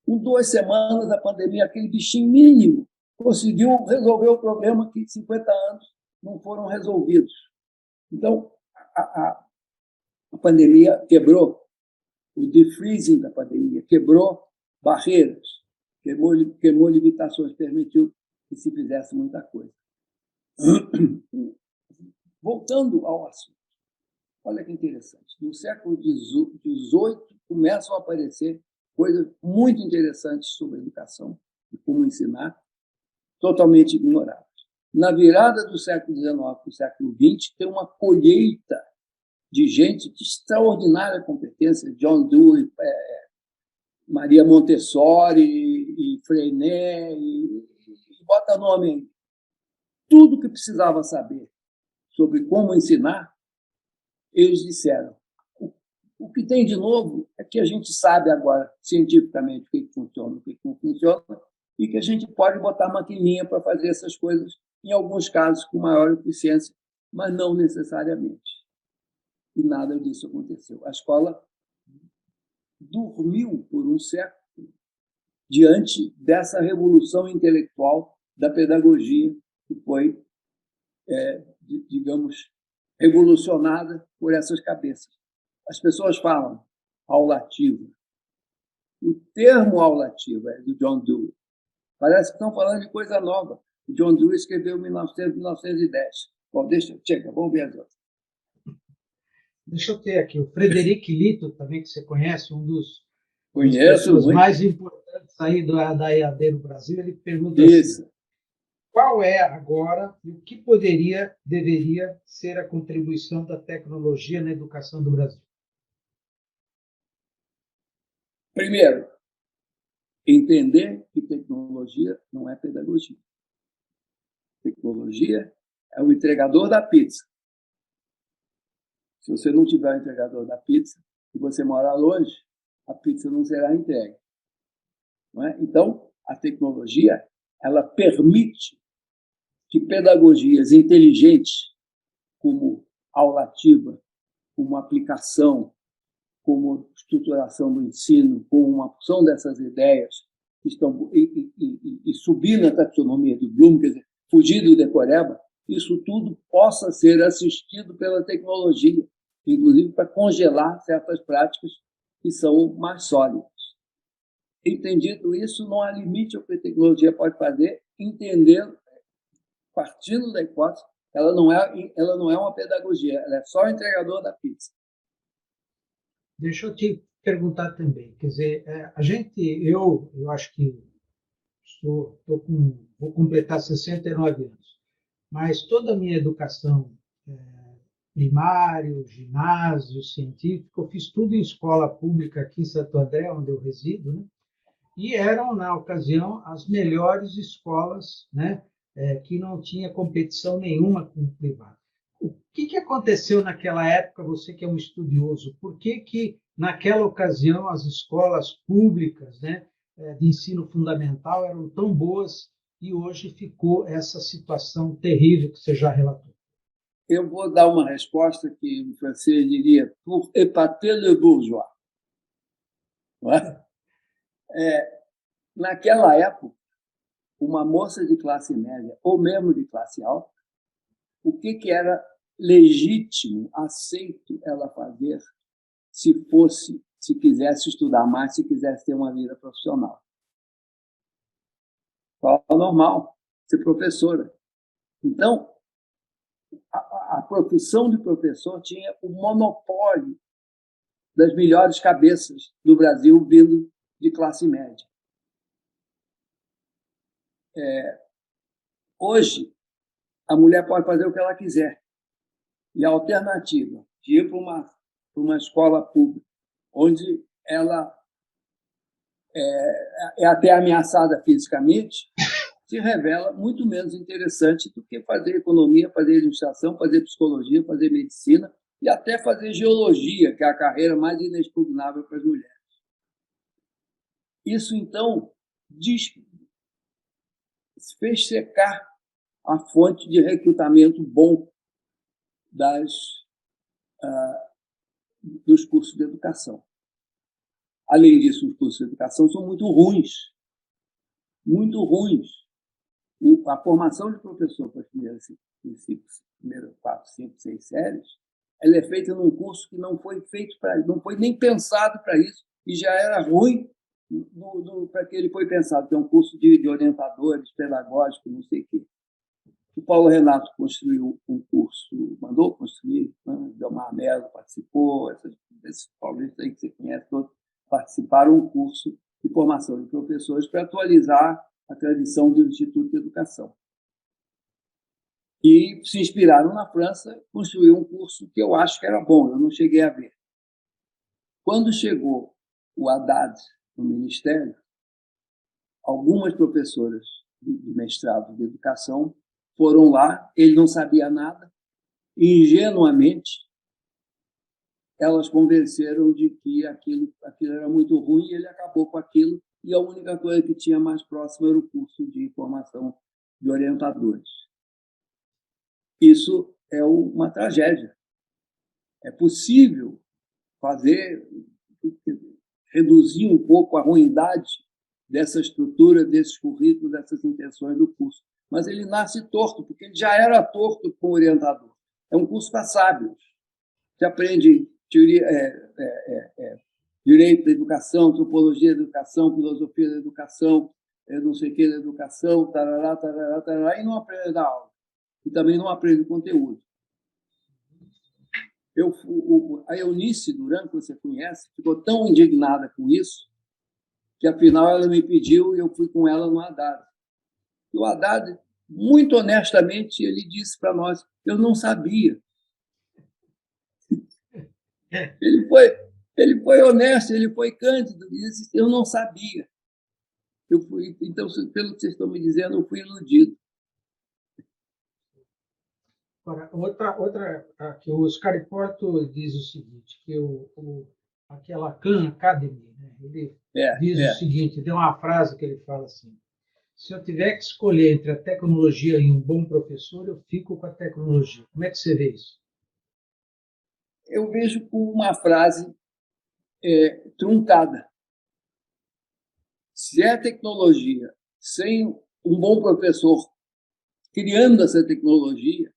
S2: Com 2 semanas da pandemia, aquele bichinho mínimo conseguiu resolver o problema que 50 anos não foram resolvidos. Então, a pandemia quebrou, o defreezing da pandemia quebrou barreiras, queimou limitações, permitiu que se fizesse muita coisa. Voltando ao assunto, olha que interessante. No século XVIII começam a aparecer coisas muito interessantes sobre a educação e como ensinar, totalmente ignoradas. Na virada do século XIX para o século XX, tem uma colheita de gente de extraordinária competência, John Dewey, Maria Montessori e Freinet, e bota nome aí. Tudo que precisava saber sobre como ensinar, eles disseram. O que tem de novo é que a gente sabe agora, cientificamente, o que funciona, o que não funciona, e que a gente pode botar maquininha para fazer essas coisas, em alguns casos com maior eficiência, mas não necessariamente. E nada disso aconteceu. A escola dormiu por um século diante dessa revolução intelectual da pedagogia que foi, digamos, revolucionada por essas cabeças. As pessoas falam aulativa. O termo aulativa é do John Dewey. Parece que estão falando de coisa nova. O John Dewey escreveu em 1910. Bom, chega, vamos ver as outras.
S1: Deixa eu ter aqui o Frederic Lito, também que você conhece, um dos
S2: pessoas
S1: mais importantes aí da EAD no Brasil. Ele pergunta
S2: isso.
S1: Assim, qual é agora e o que deveria ser a contribuição da tecnologia na educação do Brasil?
S2: Primeiro, entender que tecnologia não é pedagogia. Tecnologia é o entregador da pizza. Se você não tiver o entregador da pizza e você morar longe, a pizza não será entregue. Não é? Então, a tecnologia ela permite que pedagogias inteligentes, como aulativa, como aplicação, como estruturação do ensino, com uma opção dessas ideias que estão e subir na taxonomia do Bloom, quer dizer, fugir do decoreba, isso tudo possa ser assistido pela tecnologia, inclusive para congelar certas práticas que são mais sólidas. Entendido isso, não há limite ao que a tecnologia pode fazer, entendendo, partindo da hipótese, ela não é uma pedagogia, ela é só o entregador da pizza.
S1: Deixa eu te perguntar também, quer dizer, eu acho que vou completar 69 anos, mas toda a minha educação primário, ginásio, científico, eu fiz tudo em escola pública aqui em Santo André, onde eu resido, né? E eram, na ocasião, as melhores escolas, né? Que não tinha competição nenhuma com o privado. O que aconteceu naquela época, você que é um estudioso? Por que naquela ocasião as escolas públicas, né, de ensino fundamental eram tão boas e hoje ficou essa situação terrível que você já relatou?
S2: Eu vou dar uma resposta que o francês diria pour épater le bourgeois. Não é? Naquela época, uma moça de classe média, ou mesmo de classe alta, o que era legítimo, aceito ela fazer se quisesse estudar mais, se quisesse ter uma vida profissional. Escola normal, ser professora. Então, a profissão de professor tinha o monopólio das melhores cabeças do Brasil vindo de classe média. Hoje, a mulher pode fazer o que ela quiser. E a alternativa de ir para uma escola pública, onde ela é até ameaçada fisicamente, se revela muito menos interessante do que fazer economia, fazer administração, fazer psicologia, fazer medicina e até fazer geologia, que é a carreira mais inexpugnável para as mulheres. Isso, então, fez secar a fonte de recrutamento bom dos cursos de educação. Além disso, os cursos de educação são muito ruins. Muito ruins. A formação de professor para as primeiras 4, 5, 6 séries, ela é feita num curso que não foi feito não foi nem pensado para isso, e já era ruim para que ele foi pensado, que é um curso de orientadores pedagógicos, não sei o quê. O Paulo Renato construiu um curso, mandou construir, né? Delmar Mello participou, esses paulistas aí que você conhece todos, participaram de um curso de formação de professores para atualizar a tradição do Instituto de Educação. E se inspiraram na França, construíram um curso que eu acho que era bom, eu não cheguei a ver. Quando chegou o Haddad no Ministério, algumas professoras de mestrado de educação foram lá, ele não sabia nada, e ingenuamente elas convenceram de que aquilo era muito ruim, e ele acabou com aquilo, e a única coisa que tinha mais próximo era o curso de formação de orientadores. Isso é uma tragédia. É possível reduzir um pouco a ruindade dessa estrutura, desses currículos, dessas intenções do curso. Mas ele nasce torto, porque ele já era torto com o orientador. É um curso para sábios. Você aprende teoria, direito da educação, antropologia da educação, filosofia da educação, não sei o que da educação, tarará, tarará, tarará, e não aprende a dar aula. E também não aprende o conteúdo. A Eunice Duran, que você conhece, ficou tão indignada com isso, que, afinal, ela me pediu e eu fui com ela no Haddad. E o Haddad, muito honestamente, ele disse para nós, eu não sabia. Ele foi honesto, ele foi cândido, ele disse, eu não sabia. Então, pelo que vocês estão me dizendo, eu fui iludido.
S1: Outra que o Oscar Porto diz o seguinte, que aquela Khan Academy, né, ele diz o seguinte, tem uma frase que ele fala assim, se eu tiver que escolher entre a tecnologia e um bom professor, eu fico com a tecnologia. Como é que você vê isso?
S2: Eu vejo com uma frase truncada. Se é tecnologia sem um bom professor criando essa tecnologia,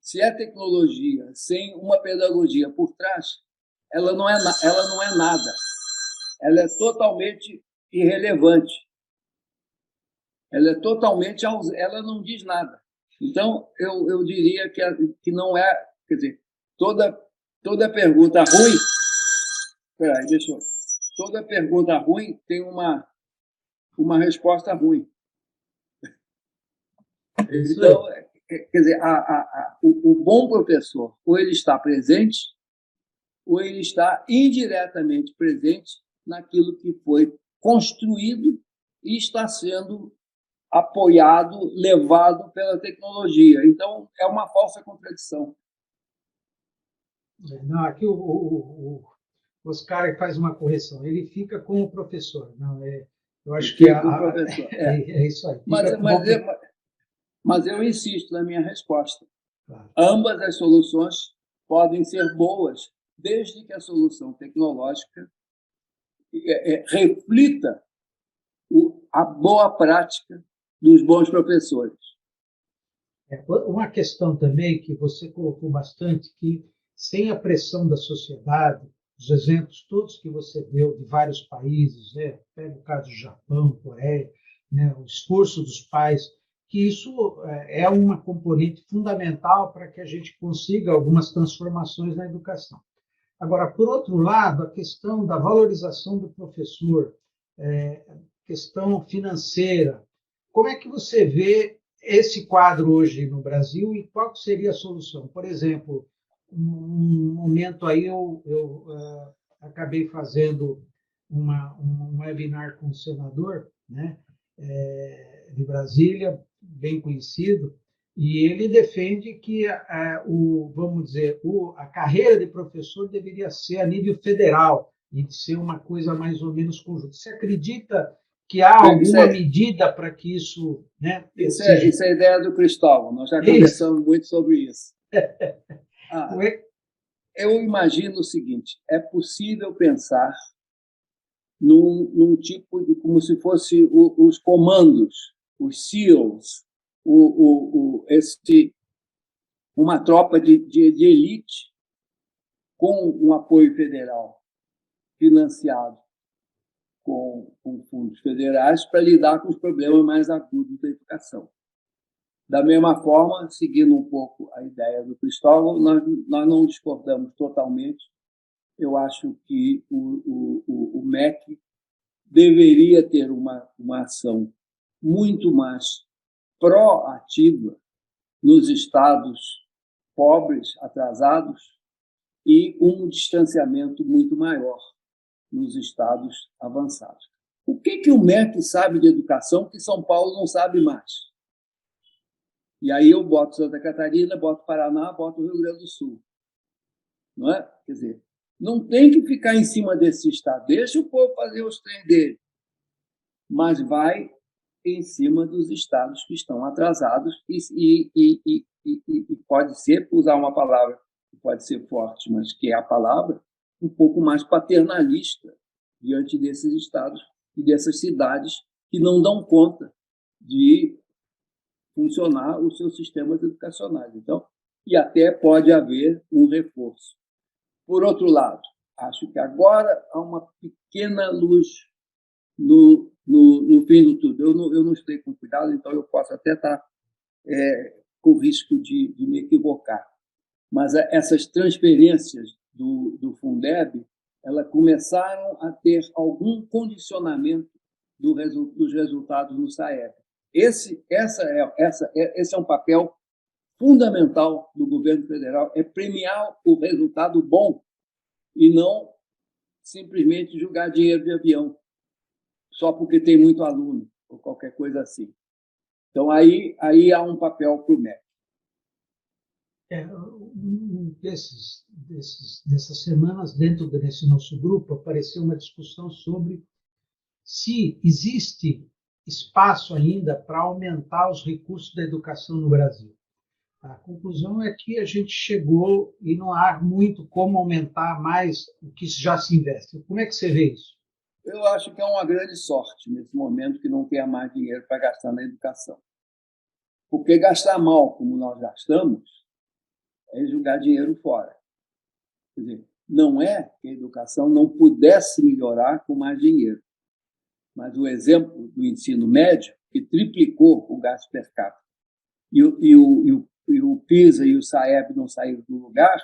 S2: se é tecnologia sem uma pedagogia por trás, ela não é nada. Ela é totalmente irrelevante. Ela não diz nada. Então, eu diria que não é, quer dizer, toda pergunta ruim, toda pergunta ruim tem uma resposta ruim. Então, quer dizer, o bom professor, ou ele está presente, ou ele está indiretamente presente naquilo que foi construído e está sendo apoiado, levado pela tecnologia. Então, é uma falsa contradição.
S1: Não, aqui o Oscar faz uma correção. Ele fica com o professor. Não, eu acho que é isso aí.
S2: Mas eu insisto na minha resposta. Claro. Ambas as soluções podem ser boas, desde que a solução tecnológica reflita a boa prática dos bons professores.
S1: Uma questão também que você colocou bastante, que sem a pressão da sociedade, os exemplos todos que você deu de vários países, né? Pega o caso do Japão, Coreia, né? O esforço dos pais, que isso é uma componente fundamental para que a gente consiga algumas transformações na educação. Agora, por outro lado, a questão da valorização do professor, questão financeira, como é que você vê esse quadro hoje no Brasil e qual seria a solução? Por exemplo, um momento aí eu acabei fazendo um webinar com um senador, né, de Brasília, bem conhecido, e ele defende que vamos dizer, a carreira de professor deveria ser a nível federal e de ser uma coisa mais ou menos conjunta. Você acredita que há alguma medida para que isso, né,
S2: seja... Isso é a ideia do Cristóvão, nós já conversamos muito sobre isso. Eu imagino o seguinte, é possível pensar num tipo de, como se fosse os comandos, os SEALs, uma tropa de elite com um apoio federal financiado com fundos federais para lidar com os problemas mais agudos da educação. Da mesma forma, seguindo um pouco a ideia do Cristóvão, nós não discordamos totalmente. Eu acho que o MEC deveria ter uma ação muito mais proativa nos estados pobres, atrasados, e um distanciamento muito maior nos estados avançados. O que o MEC sabe de educação que São Paulo não sabe mais? E aí eu boto Santa Catarina, boto Paraná, boto Rio Grande do Sul. Não é? Quer dizer, não tem que ficar em cima desse estado. Deixa o povo fazer os trem dele. Mas vai em cima dos estados que estão atrasados e pode ser, por usar uma palavra que pode ser forte, mas que é a palavra, um pouco mais paternalista diante desses estados e dessas cidades que não dão conta de funcionar os seus sistemas educacionais. Então, e até pode haver um reforço. Por outro lado, acho que agora há uma pequena luz no fim do tudo. Eu não estudei com cuidado, então eu posso até estar com risco de me equivocar. Mas essas transferências do Fundeb, elas começaram a ter algum condicionamento dos resultados no SAEB. Esse é um papel fundamental do governo federal, é premiar o resultado bom e não simplesmente jogar dinheiro de avião, só porque tem muito aluno, ou qualquer coisa assim. Então, aí há um papel para o MEC.
S1: Dessas semanas, dentro desse nosso grupo, apareceu uma discussão sobre se existe espaço ainda para aumentar os recursos da educação no Brasil. A conclusão é que a gente chegou e não há muito como aumentar mais o que já se investe. Como é que você vê isso?
S2: Eu acho que é uma grande sorte nesse momento que não tenha mais dinheiro para gastar na educação. Porque gastar mal como nós gastamos é jogar dinheiro fora. Quer dizer, não é que a educação não pudesse melhorar com mais dinheiro. Mas o exemplo do ensino médio, que triplicou o gasto per capita, e o PISA e o SAEB não saíram do lugar,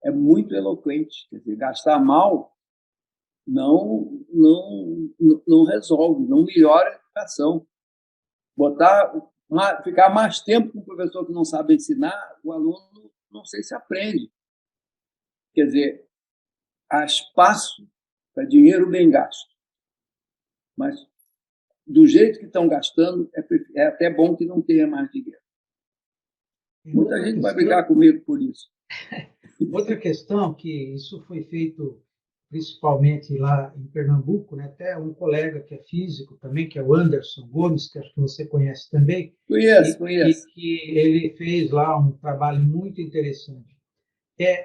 S2: é muito eloquente. Quer dizer, gastar mal não resolve, não melhora a educação. Ficar mais tempo com o professor que não sabe ensinar, o aluno não sei se aprende. Quer dizer, há espaço para dinheiro bem gasto. Mas, do jeito que estão gastando, é até bom que não tenha mais dinheiro. Muita gente vai brigar comigo por isso.
S1: Outra questão, que isso foi feito principalmente lá em Pernambuco, né? Até um colega que é físico também, que é o Anderson Gomes, que acho que você conhece também.
S2: Conheço.
S1: Que ele fez lá um trabalho muito interessante.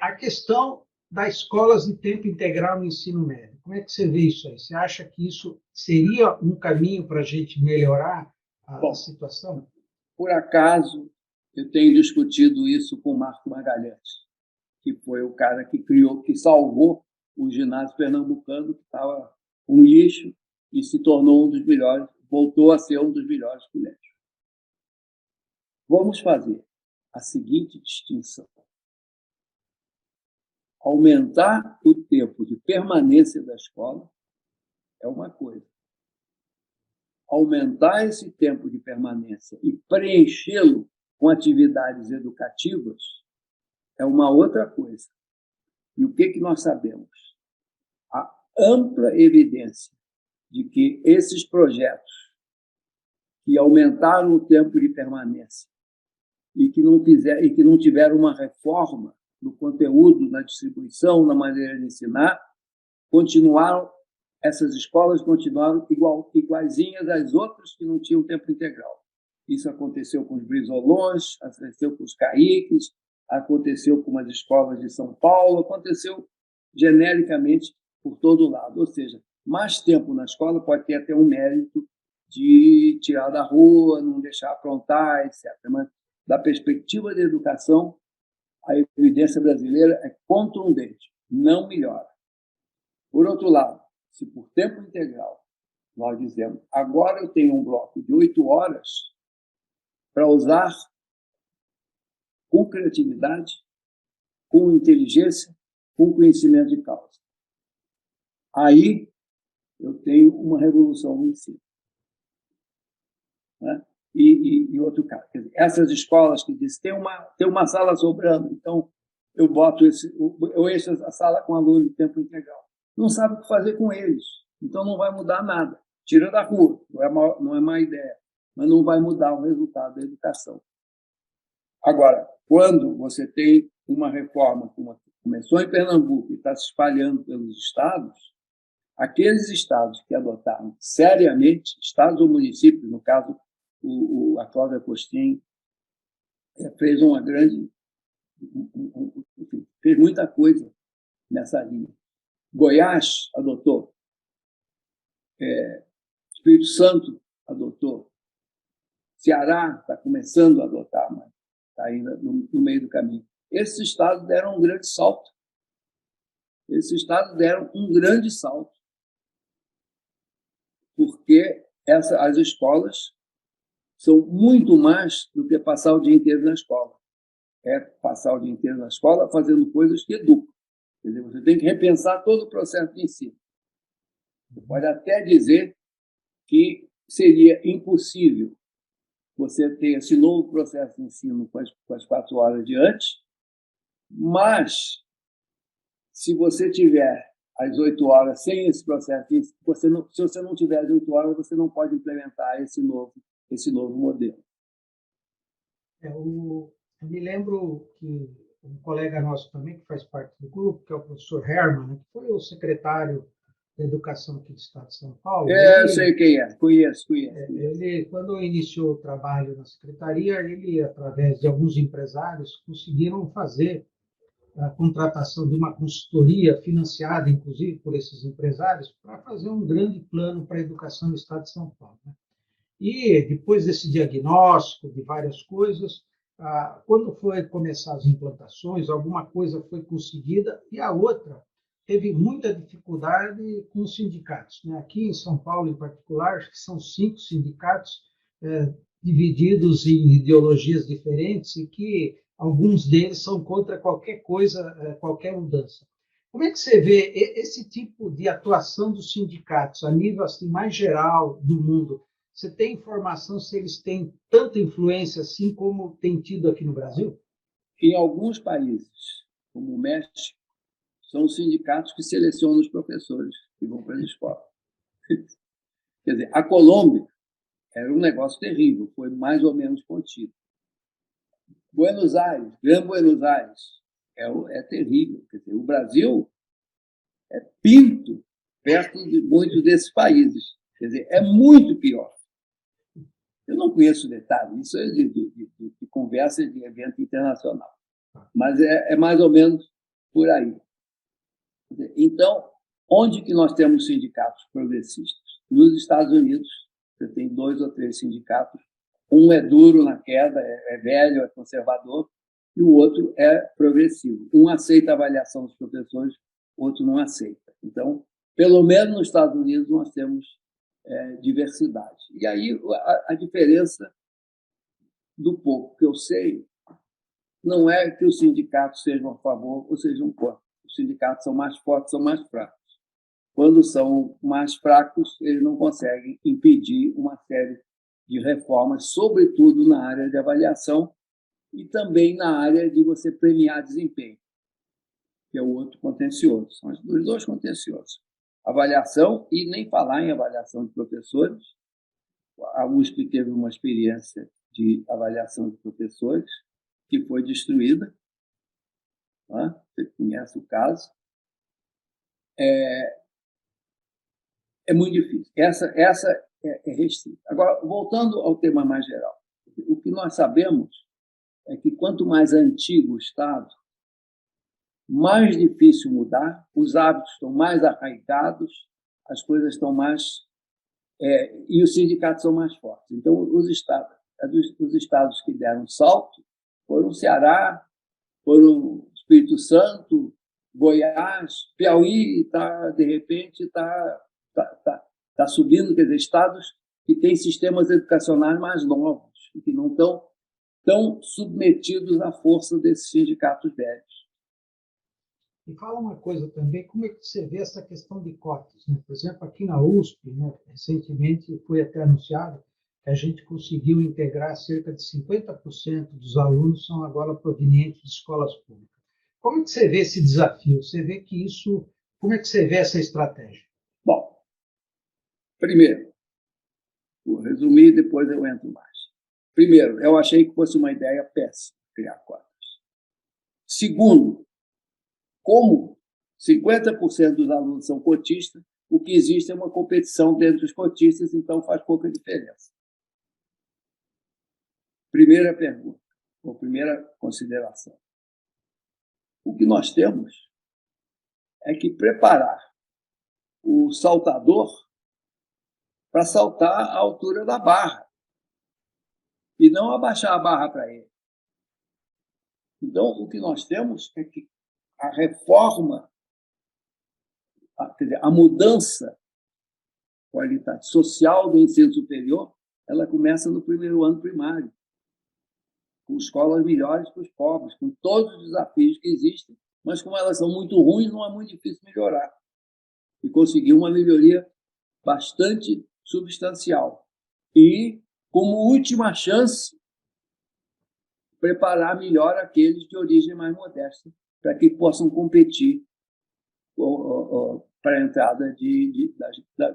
S1: A questão das escolas de tempo integral no ensino médio. Como é que você vê isso aí? Você acha que isso seria um caminho para a gente melhorar a situação?
S2: Por acaso, Eu tenho discutido isso com o Marco Magalhães, que foi o cara que criou, que salvou o ginásio pernambucano, que estava um lixo, e se tornou um dos melhores, voltou a ser um dos melhores colégios. Vamos fazer a seguinte distinção: aumentar o tempo de permanência da escola é uma coisa. Aumentar esse tempo de permanência e preenchê-lo com atividades educativas é uma outra coisa. E o que nós sabemos? A ampla evidência de que esses projetos que aumentaram o tempo de permanência e que não tiveram uma reforma no conteúdo, na distribuição, na maneira de ensinar, essas escolas continuaram iguaizinhas às outras que não tinham tempo integral. Isso aconteceu com os Brizolões, aconteceu com os Caíques, aconteceu com as escolas de São Paulo, aconteceu genericamente por todo lado. Ou seja, mais tempo na escola pode ter até um mérito de tirar da rua, não deixar aprontar, etc. Mas, da perspectiva da educação, a evidência brasileira é contundente, não melhora. Por outro lado, se por tempo integral nós dizemos agora eu tenho um bloco de 8 horas para usar com criatividade, com inteligência, com conhecimento de causa. Aí eu tenho uma revolução no ensino. Né? E outro caso, essas escolas que dizem tem uma sala sobrando, então eu encho a sala com aluno de tempo integral. Não sabe o que fazer com eles, então não vai mudar nada. Tira da rua, não é má ideia, mas não vai mudar o resultado da educação. Agora, quando você tem uma reforma como começou em Pernambuco e está se espalhando pelos estados, aqueles estados que adotaram seriamente, estados ou municípios, no caso, a Cláudia Costin fez fez muita coisa nessa linha. Goiás adotou, Espírito Santo adotou, Ceará está começando a adotar, mas está ainda no meio do caminho. Esses estados deram um grande salto. Porque as escolas são muito mais do que passar o dia inteiro na escola. É passar o dia inteiro na escola fazendo coisas que educam. Quer dizer, você tem que repensar todo o processo de ensino. Você pode até dizer que seria impossível você ter esse novo processo de ensino com as 4 horas de antes, mas se você tiver às 8 horas sem esse processo de ensino, se você não tiver às 8 horas, você não pode implementar esse novo modelo.
S1: Eu me lembro que um colega nosso também, que faz parte do grupo, que é o professor Herman, que foi o secretário da Educação aqui do Estado de São Paulo.
S2: Eu sei quem é, conheço.
S1: Ele, quando iniciou o trabalho na secretaria, ele, através de alguns empresários, conseguiram fazer a contratação de uma consultoria financiada, inclusive, por esses empresários, para fazer um grande plano para a educação no Estado de São Paulo. E depois desse diagnóstico de várias coisas, quando foi começar as implantações, alguma coisa foi conseguida e a outra teve muita dificuldade com os sindicatos. Aqui em São Paulo, em particular, acho que são 5 sindicatos divididos em ideologias diferentes e que alguns deles são contra qualquer coisa, qualquer mudança. Como é que você vê esse tipo de atuação dos sindicatos a nível assim, mais geral do mundo? Você tem informação se eles têm tanta influência assim como tem tido aqui no Brasil?
S2: Em alguns países, como o México, são os sindicatos que selecionam os professores que vão para a escola. Quer dizer, a Colômbia era um negócio terrível, foi mais ou menos contido. Buenos Aires, Gran Buenos Aires, é terrível. Quer dizer, o Brasil é pinto perto de muitos desses países. Quer dizer, é muito pior. Eu não conheço detalhes, isso é de conversa de evento internacional, mas é mais ou menos por aí. Então, onde que nós temos sindicatos progressistas? Nos Estados Unidos, você tem 2 ou 3 sindicatos Um é duro na queda, é velho, é conservador, e o outro é progressivo. Um aceita a avaliação dos professores, o outro não aceita. Então, pelo menos nos Estados Unidos, nós temos diversidade. E aí a diferença, do pouco que eu sei, não é que os sindicatos sejam a favor ou sejam contra. Os sindicatos são mais fortes, são mais fracos. Quando são mais fracos, eles não conseguem impedir uma série de reformas, sobretudo na área de avaliação e também na área de você premiar desempenho, que é o outro contencioso. São os dois contenciosos. Avaliação, e nem falar em avaliação de professores. A USP teve uma experiência de avaliação de professores que foi destruída. Você conhece o caso. É muito difícil. Essa é restrita. Agora, voltando ao tema mais geral, o que nós sabemos é que quanto mais antigo o Estado, mais difícil mudar, os hábitos estão mais arraigados, as coisas estão mais... e os sindicatos são mais fortes. Então, os estados que deram salto foram o Ceará, foram o Espírito Santo, Goiás, Piauí, de repente, está subindo, quer dizer, estados que têm sistemas educacionais mais novos e que não estão tão submetidos à força desses sindicatos velhos.
S1: E fala uma coisa também, como é que você vê essa questão de cotas? Né? Por exemplo, aqui na USP, né, recentemente foi até anunciado que a gente conseguiu integrar cerca de 50% dos alunos são agora provenientes de escolas públicas. Como é que você vê esse desafio? Você vê que isso... Como é que você vê essa estratégia?
S2: Bom, primeiro, vou resumir, depois eu entro mais. Primeiro, eu achei que fosse uma ideia péssima criar cotas. Segundo, como 50% dos alunos são cotistas, o que existe é uma competição dentro dos cotistas, então faz pouca diferença. Primeira pergunta, ou primeira consideração. O que nós temos é que preparar o saltador para saltar à altura da barra e não abaixar a barra para ele. Então, o que nós temos é que a reforma, quer dizer, a mudança qualidade social do ensino superior, ela começa no primeiro ano primário, com escolas melhores para os pobres, com todos os desafios que existem, mas como elas são muito ruins, não é muito difícil melhorar. E conseguir uma melhoria bastante substancial. E, como última chance, preparar melhor aqueles de origem mais modesta, para que possam competir para a entrada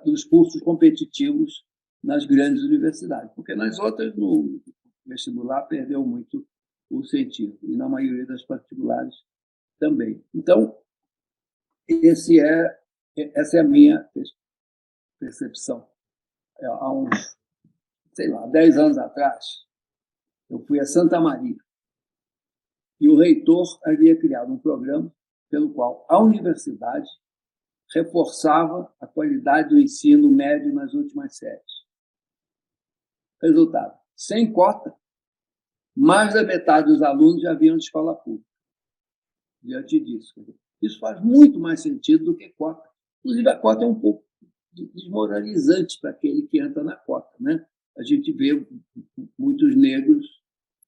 S2: dos cursos competitivos nas grandes universidades. Porque nas outras, no vestibular, perdeu muito o sentido. E na maioria das particulares também. Então, essa é a minha percepção. Há uns, 10 anos atrás, eu fui a Santa Maria e o reitor havia criado um programa pelo qual a universidade reforçava a qualidade do ensino médio nas últimas séries. Resultado, sem cota, mais da metade dos alunos já vinham de escola pública. Diante disso. Isso faz muito mais sentido do que cota. Inclusive, a cota é um pouco desmoralizante para aquele que entra na cota. Né? A gente vê muitos negros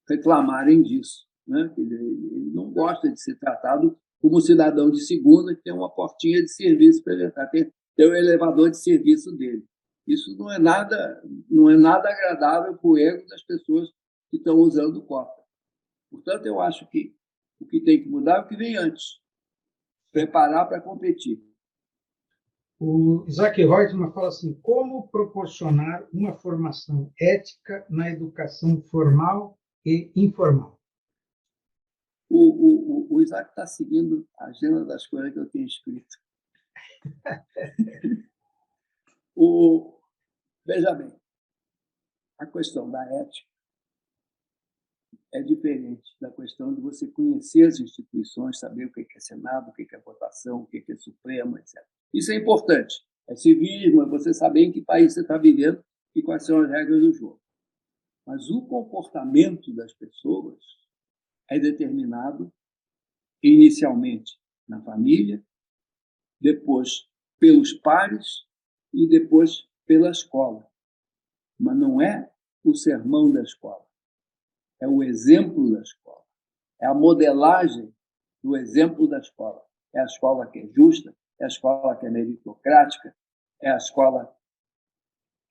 S2: reclamarem disso. Né? Ele não gosta de ser tratado como cidadão de segunda, que tem uma portinha de serviço para ele entrar, tem o elevador de serviço dele. Isso não é nada agradável para o ego das pessoas que estão usando cota. Portanto, eu acho que o que tem que mudar é o que vem antes. Preparar para competir.
S1: O Isaac Reutemann fala assim, como proporcionar uma formação ética na educação formal e informal?
S2: O Isaac está seguindo a agenda das coisas que eu tenho escrito. Veja bem, a questão da ética é diferente da questão de você conhecer as instituições, saber o que é Senado, o que é votação, o que é Supremo, etc. Isso é importante. É civismo, é você saber em que país você está vivendo e quais são as regras do jogo. Mas o comportamento das pessoas é determinado inicialmente na família, depois pelos pares e depois pela escola. Mas não é o sermão da escola, é o exemplo da escola, é a modelagem do exemplo da escola. É a escola que é justa, é a escola que é meritocrática, é a escola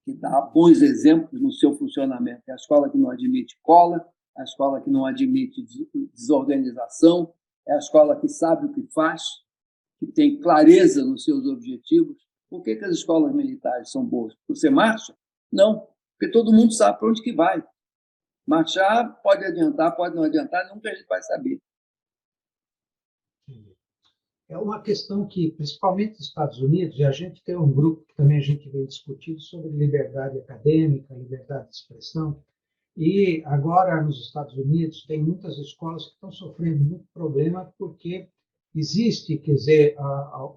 S2: que dá bons exemplos no seu funcionamento, é a escola que não admite cola, é a escola que não admite desorganização, é a escola que sabe o que faz, que tem clareza nos seus objetivos. Por que as escolas militares são boas? Você marcha? Não, porque todo mundo sabe para onde que vai. Marchar pode adiantar, pode não adiantar, nunca a gente vai saber.
S1: É uma questão que, principalmente nos Estados Unidos, e a gente tem um grupo que também a gente vem discutindo sobre liberdade acadêmica, liberdade de expressão, e agora nos Estados Unidos tem muitas escolas que estão sofrendo muito problema porque existe, quer dizer,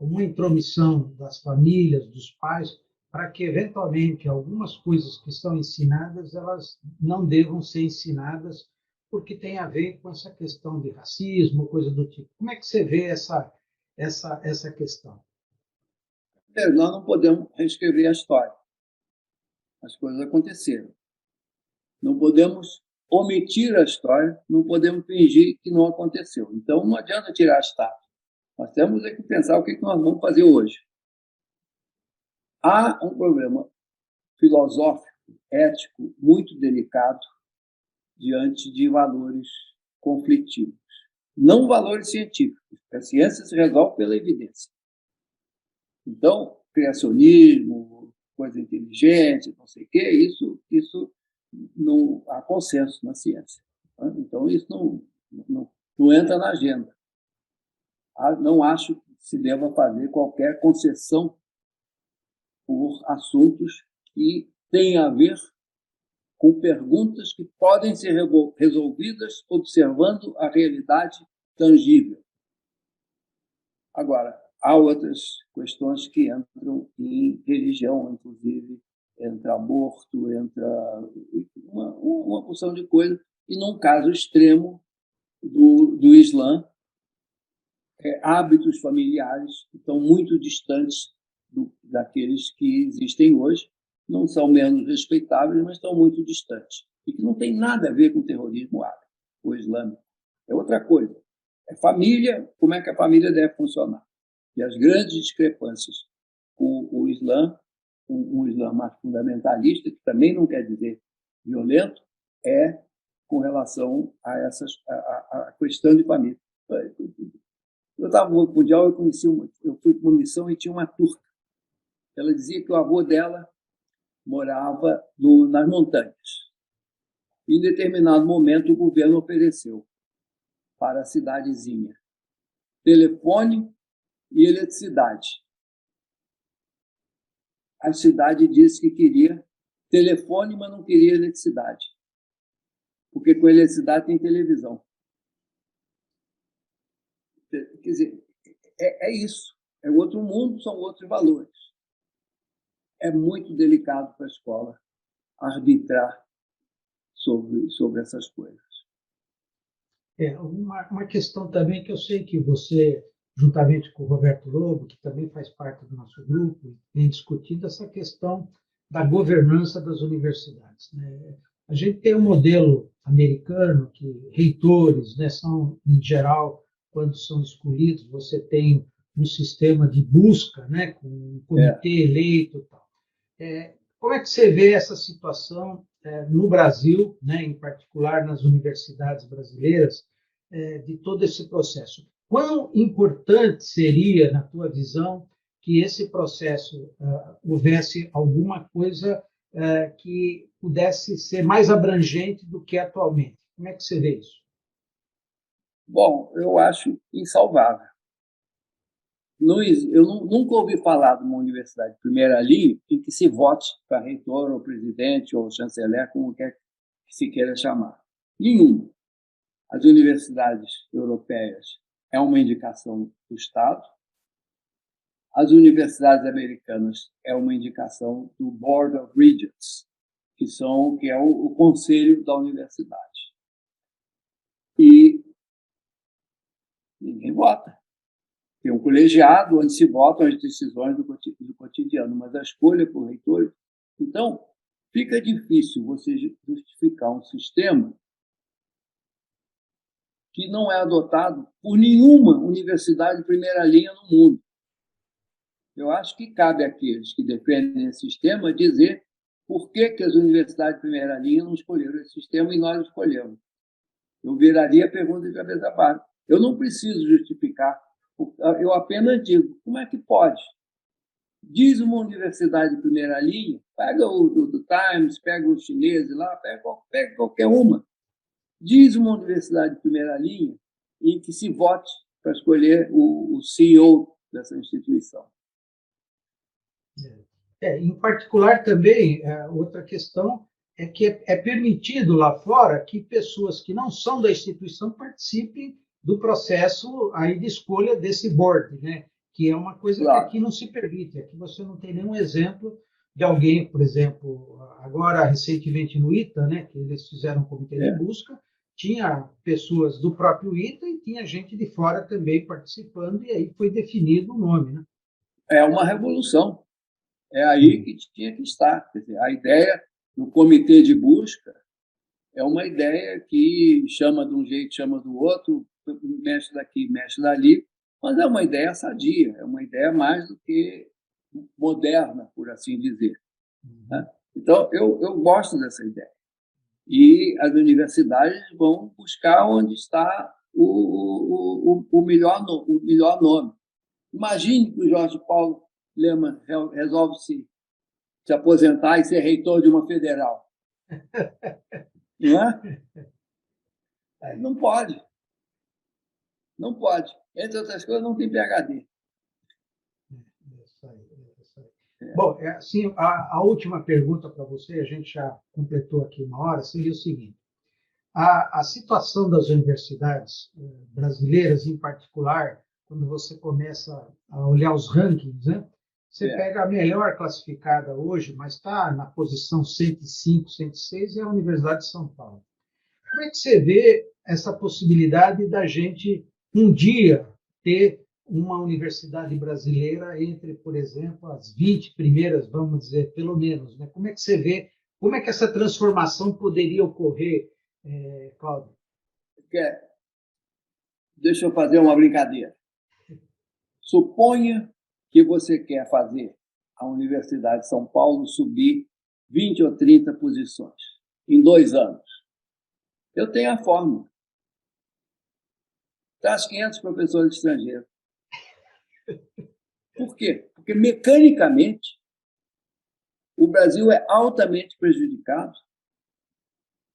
S1: uma intromissão das famílias, dos pais, para que eventualmente algumas coisas que são ensinadas elas não devam ser ensinadas porque tem a ver com essa questão de racismo, coisa do tipo. Como é que você vê essa questão?
S2: Nós não podemos reescrever a história. As coisas aconteceram. Não podemos omitir a história, não podemos fingir que não aconteceu. Então, não adianta tirar a estátua. Nós temos que pensar o que nós vamos fazer hoje. Há um problema filosófico, ético, muito delicado diante de valores conflitivos. Não valores científicos. A ciência se resolve pela evidência. Então, criacionismo, coisa inteligente, não sei o quê, isso não há consenso na ciência. Então, isso não entra na agenda. Não acho que se deva fazer qualquer concessão por assuntos que têm a ver com perguntas que podem ser resolvidas observando a realidade tangível. Agora, há outras questões que entram em religião, inclusive, entra aborto, entra uma porção de coisas, e num caso extremo do Islã, hábitos familiares que estão muito distantes daqueles que existem hoje, não são menos respeitáveis, mas estão muito distantes, e que não tem nada a ver com o terrorismo árabe ou islâmico. É outra coisa. É família, como é que a família deve funcionar. E as grandes discrepâncias com o Islã, um Islã mais fundamentalista, que também não quer dizer violento, é com relação a a questão de família. Eu estava no Mundial, eu fui para uma missão e tinha uma turca. Ela dizia que o avô dela morava nas montanhas. Em determinado momento, o governo ofereceu para a cidadezinha telefone e eletricidade. A cidade disse que queria telefone, mas não queria eletricidade, porque com eletricidade tem televisão. Quer dizer, é isso. É outro mundo, são outros valores. É muito delicado para a escola arbitrar sobre essas coisas.
S1: Uma questão também que eu sei que você, juntamente com o Roberto Lobo, que também faz parte do nosso grupo, tem discutido essa questão da governança das universidades, né? A gente tem um modelo americano que reitores, né, são, em geral, quando são escolhidos, você tem um sistema de busca, né, com um comitê eleito e tal. Como é que você vê essa situação no Brasil, né, em particular nas universidades brasileiras, de todo esse processo? Quão importante seria, na tua visão, que esse processo houvesse alguma coisa que pudesse ser mais abrangente do que atualmente? Como é que você vê isso?
S2: Bom, eu acho insalvável. Eu nunca ouvi falar de uma universidade de primeira linha em que se vote para reitor, ou presidente, ou chanceler, como quer que se queira chamar. Nenhuma. As universidades europeias é uma indicação do Estado. As universidades americanas é uma indicação do Board of Regents, que é o conselho da universidade. E ninguém vota. Tem um colegiado onde se votam as decisões do cotidiano, mas a escolha por reitor. Então, fica difícil você justificar um sistema que não é adotado por nenhuma universidade de primeira linha no mundo. Eu acho que cabe àqueles que defendem esse sistema dizer por que as universidades de primeira linha não escolheram esse sistema e nós escolhemos. Eu viraria a pergunta de cabeça baixa. Eu não preciso justificar, eu apenas digo, como é que pode? Diz uma universidade de primeira linha, pega o do Times, pega os chineses lá, pega qualquer uma. Diz uma universidade de primeira linha em que se vote para escolher o CEO dessa instituição.
S1: Em particular, também, outra questão é que é permitido lá fora que pessoas que não são da instituição participem do processo aí de escolha desse board, né? Que é uma coisa que aqui não se permite. Aqui você não tem nenhum exemplo de alguém, por exemplo, agora recentemente no ITA, né, que eles fizeram um comitê de busca, tinha pessoas do próprio ITA e tinha gente de fora também participando, e aí foi definido o nome, né?
S2: É uma revolução. É aí que tinha que estar. Quer dizer, a ideia do comitê de busca é uma ideia que chama de um jeito, chama do outro, mexe daqui, mexe dali, mas é uma ideia sadia, é uma ideia mais do que moderna, por assim dizer. Né? Então, eu gosto dessa ideia. E as universidades vão buscar onde está o melhor nome. Imagine que o Jorge Paulo Lemann resolve se aposentar e ser reitor de uma federal. Não é? Não pode. Não pode. Entre outras coisas, não tem PhD.
S1: Isso aí. Bom, assim, a última pergunta para você, a gente já completou aqui uma hora, seria o seguinte. A situação das universidades brasileiras, em particular, quando você começa a olhar os rankings, né? Você pega a melhor classificada hoje, mas está na posição 105, 106, é a Universidade de São Paulo. Como é que você vê essa possibilidade da gente, um dia, ter uma universidade brasileira entre, por exemplo, as 20 primeiras, vamos dizer, pelo menos, né? Como é que você vê, como é que essa transformação poderia ocorrer, Cláudio?
S2: Deixa eu fazer uma brincadeira. Suponha que você quer fazer a Universidade de São Paulo subir 20 ou 30 posições em 2 anos. Eu tenho a fórmula. Traz 500 professores estrangeiros. Por quê? Porque, mecanicamente, o Brasil é altamente prejudicado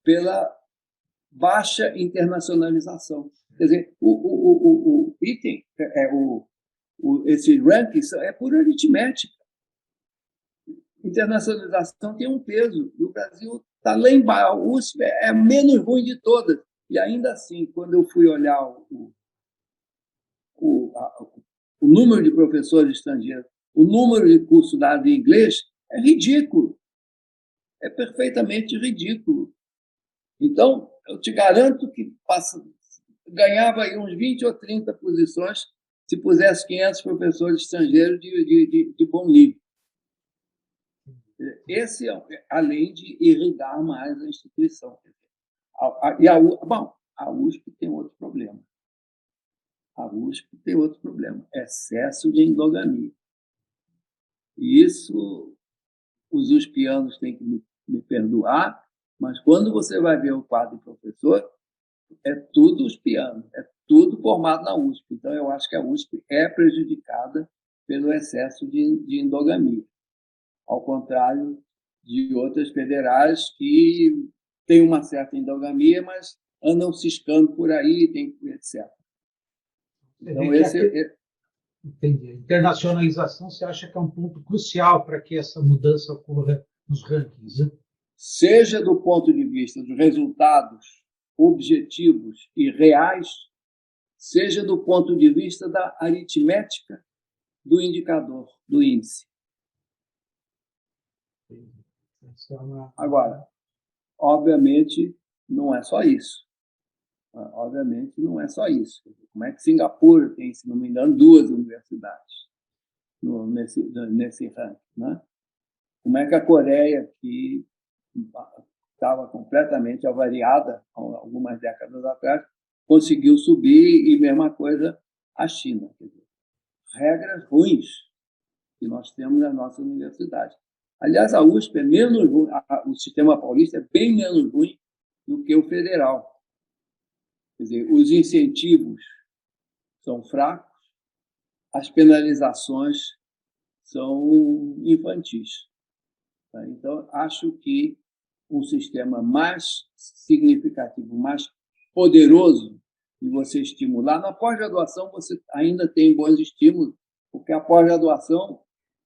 S2: pela baixa internacionalização. Quer dizer, o item, esse ranking é por aritmética. Internacionalização tem um peso, e o Brasil está lá embaixo. A USP é a menos ruim de todas. E ainda assim, quando eu fui olhar o número de professores estrangeiros, o número de cursos dados em inglês, é ridículo. É perfeitamente ridículo. Então, eu te garanto que ganhava aí uns 20 ou 30 posições se pusesse 500 professores estrangeiros de bom nível. Esse é além de irrigar mais a instituição. A USP tem outro problema. A USP tem outro problema, excesso de endogamia. E isso, os uspianos têm que me perdoar, mas quando você vai ver o quadro de professor, é tudo uspiano, é tudo formado na USP. Então, eu acho que a USP é prejudicada pelo excesso de endogamia, ao contrário de outras federais que têm uma certa endogamia, mas andam ciscando por aí, etc.
S1: Então, entendi. Internacionalização, você acha que é um ponto crucial para que essa mudança ocorra nos rankings, né?
S2: Seja do ponto de vista dos resultados objetivos e reais, seja do ponto de vista da aritmética do indicador, do índice. Agora, obviamente, não é só isso. Obviamente, não é só isso. Como é que Singapura tem, se não me engano, 2 universidades nesse ranking, né? Como é que a Coreia, que estava completamente avariada algumas décadas atrás, conseguiu subir, e mesma coisa a China. Quer dizer, regras ruins que nós temos na nossa universidade. Aliás, a USP é menos ruim, o sistema paulista é bem menos ruim do que o federal. Quer dizer, os incentivos são fracos, as penalizações são infantis. Tá? Então, acho que um sistema mais significativo, mais poderoso de você estimular. Na pós-graduação, você ainda tem bons estímulos, porque a pós-graduação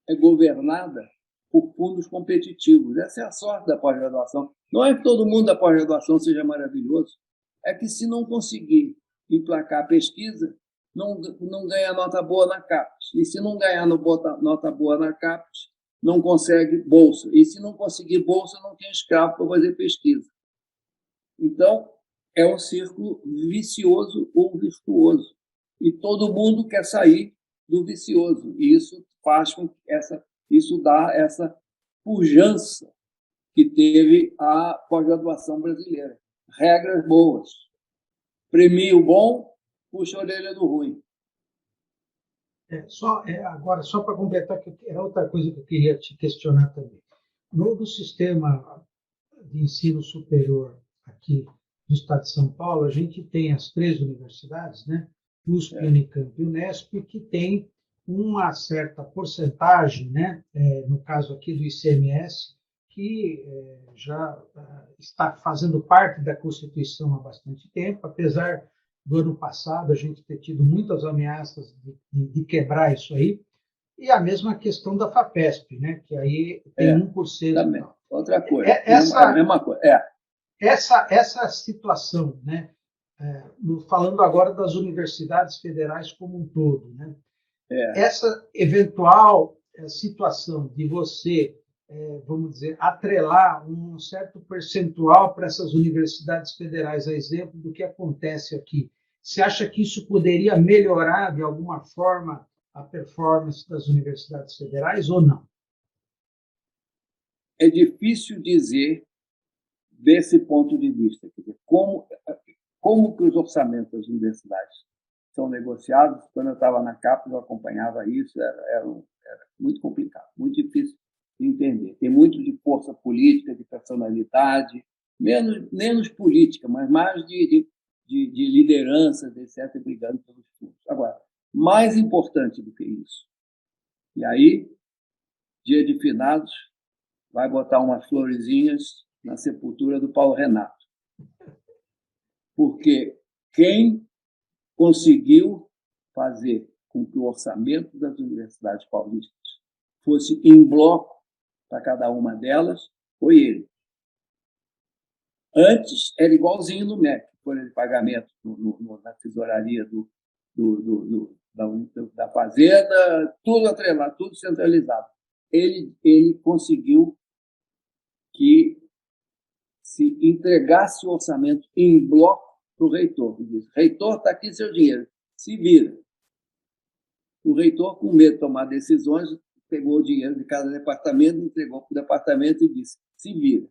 S2: é governada por fundos competitivos. Essa é a sorte da pós-graduação. Não é que todo mundo da pós-graduação seja maravilhoso, é que, se não conseguir emplacar a pesquisa, não ganha nota boa na CAPES. E, se não ganhar nota boa na CAPES, não consegue bolsa. E, se não conseguir bolsa, não tem escravo para fazer pesquisa. Então, é um círculo vicioso ou virtuoso. E todo mundo quer sair do vicioso. E isso faz com que isso dá essa pujança que teve a pós-graduação brasileira. Regras boas. Premia o bom, puxa a orelha do ruim.
S1: Agora, só para completar, que era outra coisa que eu queria te questionar também. No sistema de ensino superior aqui do Estado de São Paulo, a gente tem as 3 universidades, né? USP, Unicamp e Unesp, que tem uma certa porcentagem, né? No caso aqui do ICMS, que já está fazendo parte da Constituição há bastante tempo, apesar do ano passado a gente ter tido muitas ameaças de quebrar isso aí, e a mesma questão da FAPESP, né? Que aí tem 1%.
S2: Também. Outra coisa. A mesma coisa.
S1: Essa situação, né? Falando agora das universidades federais como um todo, né? Essa eventual situação de você, vamos dizer, atrelar um certo percentual para essas universidades federais, a exemplo do que acontece aqui, você acha que isso poderia melhorar de alguma forma a performance das universidades federais ou não?
S2: É difícil dizer desse ponto de vista, quer dizer, como que os orçamentos das universidades são negociados. Quando eu estava na CAPES, eu acompanhava isso, era muito complicado, muito difícil de entender. Tem muito de força política, de personalidade, menos política, mas mais de lideranças, etc., brigando pelos fundos. Agora, mais importante do que isso, e aí, dia de finados, vai botar umas florezinhas na sepultura do Paulo Renato. Porque quem conseguiu fazer com que o orçamento das universidades paulistas fosse em bloco para cada uma delas foi ele. Antes, era igualzinho no MEC, folha de pagamento na tesouraria da Fazenda, tudo atrelado, tudo centralizado. Ele conseguiu que se entregasse o orçamento em bloco para o reitor. Ele disse: reitor, está aqui seu dinheiro, se vira. O reitor, com medo de tomar decisões, pegou o dinheiro de cada departamento, entregou para o departamento e disse: se vira.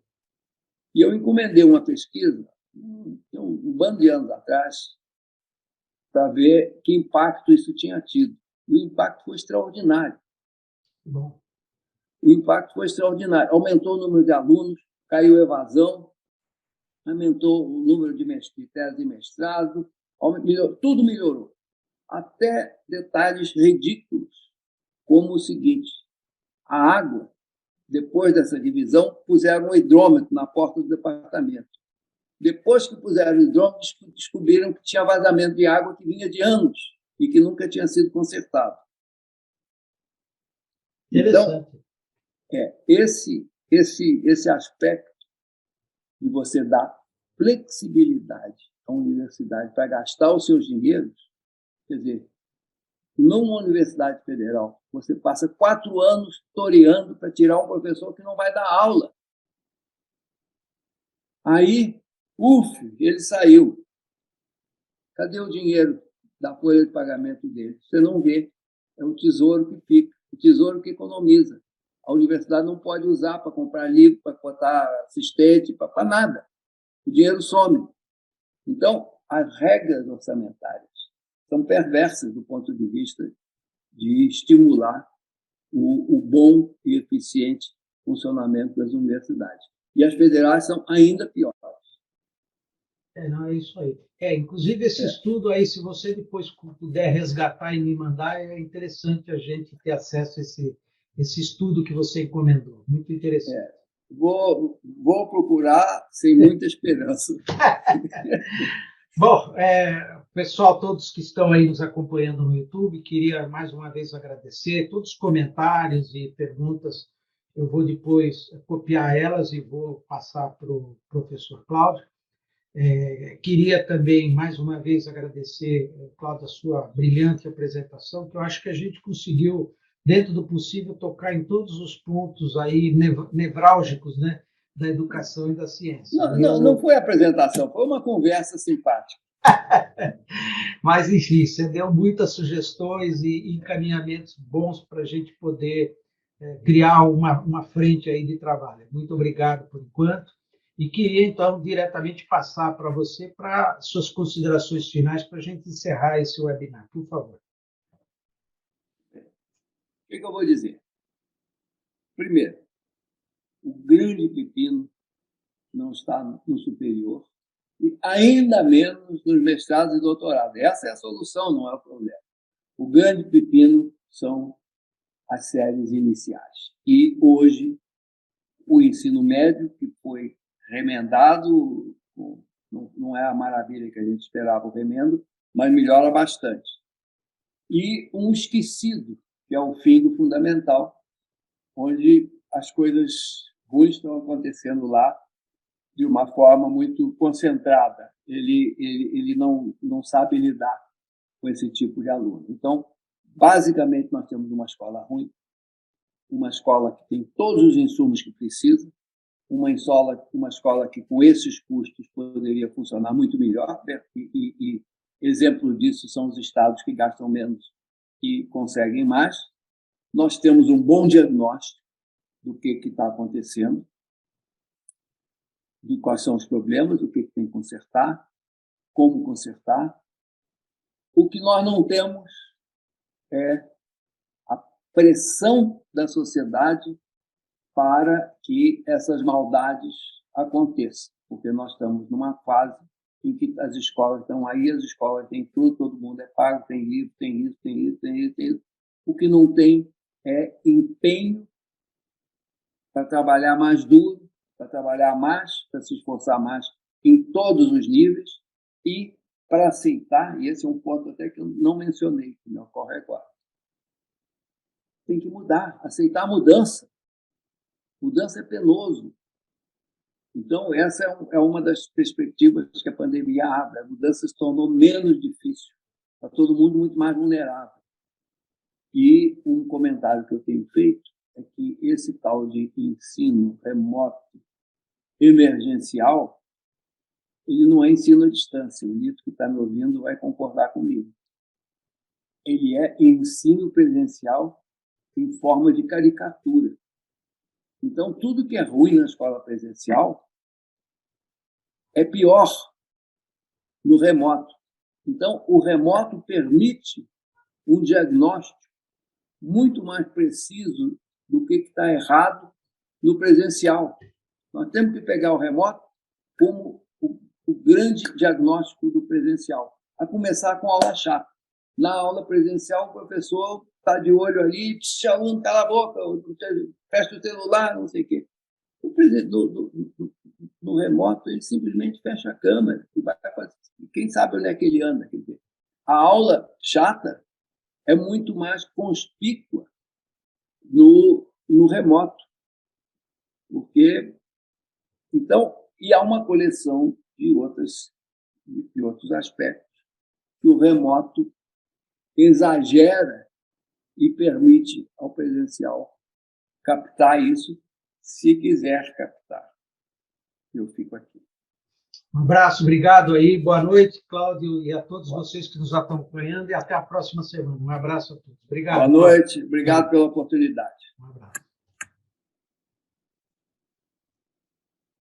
S2: E eu encomendei uma pesquisa, um bando de anos atrás, para ver que impacto isso tinha tido. E o impacto foi extraordinário.
S1: Bom.
S2: O impacto foi extraordinário. Aumentou o número de alunos, caiu a evasão, aumentou o número de tese de mestrado, tudo melhorou. Até detalhes ridículos, como o seguinte: a água, depois dessa divisão, puseram um hidrômetro na porta do departamento. Depois que puseram o hidrômetro, descobriram que tinha vazamento de água que vinha de anos e que nunca tinha sido consertado. Então, esse aspecto de você dar flexibilidade à universidade para gastar os seus dinheiros, quer dizer, numa universidade federal, você passa 4 anos toreando para tirar um professor que não vai dar aula. Aí, ele saiu. Cadê o dinheiro da folha de pagamento dele? Você não vê. É o tesouro que fica, o tesouro que economiza. A universidade não pode usar para comprar livro, para botar assistente, para nada. O dinheiro some. Então, as regras orçamentárias são perversas do ponto de vista de estimular o bom e eficiente funcionamento das universidades. E as federais são ainda piores.
S1: Não, é isso aí. Inclusive, esse estudo aí, se você depois puder resgatar e me mandar, é interessante a gente ter acesso a esse estudo que você encomendou. Muito interessante.
S2: Vou procurar sem muita esperança.
S1: Bom, pessoal, todos que estão aí nos acompanhando no YouTube, queria mais uma vez agradecer todos os comentários e perguntas. Eu vou depois copiar elas e vou passar para o professor Cláudio. Queria também, mais uma vez, agradecer, Cláudio, a sua brilhante apresentação, que eu acho que a gente conseguiu, dentro do possível, tocar em todos os pontos aí nevrálgicos, né, da educação e da ciência.
S2: Não foi apresentação, foi uma conversa simpática.
S1: Mas, enfim, você deu muitas sugestões e encaminhamentos bons para a gente poder criar uma frente aí de trabalho. Muito obrigado por enquanto. E queria, então, diretamente passar para você para suas considerações finais para a gente encerrar esse webinar, por favor.
S2: O que eu vou dizer? Primeiro, o grande pepino não está no superior e ainda menos nos mestrados e doutorados. Essa é a solução, não é o problema. O grande pepino são as séries iniciais. E hoje, o ensino médio, que foi remendado, não é a maravilha que a gente esperava o remendo, mas melhora bastante. E um esquecido, que é o fim do fundamental, onde as coisas ruins estão acontecendo lá de uma forma muito concentrada. Ele não sabe lidar com esse tipo de aluno. Então, basicamente, nós temos uma escola ruim, uma escola que tem todos os insumos que precisa, uma escola que, com esses custos, poderia funcionar muito melhor, e exemplo disso são os estados que gastam menos e conseguem mais. Nós temos um bom diagnóstico do que está acontecendo, de quais são os problemas, o que tem que consertar, como consertar. O que nós não temos é a pressão da sociedade para que essas maldades aconteçam, porque nós estamos numa fase em que as escolas estão aí, as escolas têm tudo, todo mundo é pago, tem livro, tem isso, tem isso, tem isso, tem isso. O que não tem é empenho para trabalhar mais duro, para trabalhar mais, para se esforçar mais em todos os níveis e para aceitar, e esse é um ponto até que eu não mencionei, que me ocorre agora. Tem que mudar, aceitar a mudança. Mudança é penoso. Então, essa é uma das perspectivas que a pandemia abre. A mudança se tornou menos difícil. Está todo mundo muito mais vulnerável. E um comentário que eu tenho feito é que esse tal de ensino remoto emergencial, ele não é ensino à distância. O Lito, que está me ouvindo, vai concordar comigo. Ele é ensino presencial em forma de caricatura. Então, tudo que é ruim na escola presencial é pior no remoto. Então, o remoto permite um diagnóstico muito mais preciso do que está errado no presencial. Nós temos que pegar o remoto como o grande diagnóstico do presencial, a começar com a aula chata. Na aula presencial, o professor está de olho ali, aluno, cala a boca, fecha o celular, não sei o quê. No remoto, ele simplesmente fecha a câmera e vai fazer. Quem sabe onde é que ele anda? Quer dizer, a aula chata é muito mais conspícua no remoto. Porque, então, e há uma coleção de outros aspectos que o remoto exagera e permite ao presencial captar isso, se quiser captar. Eu fico aqui.
S1: Um abraço, obrigado aí, boa noite, Cláudio, e a todos vocês que nos estão acompanhando, e até a próxima semana. Um abraço a todos. Obrigado.
S2: Boa noite, obrigado pela oportunidade.
S1: Um abraço.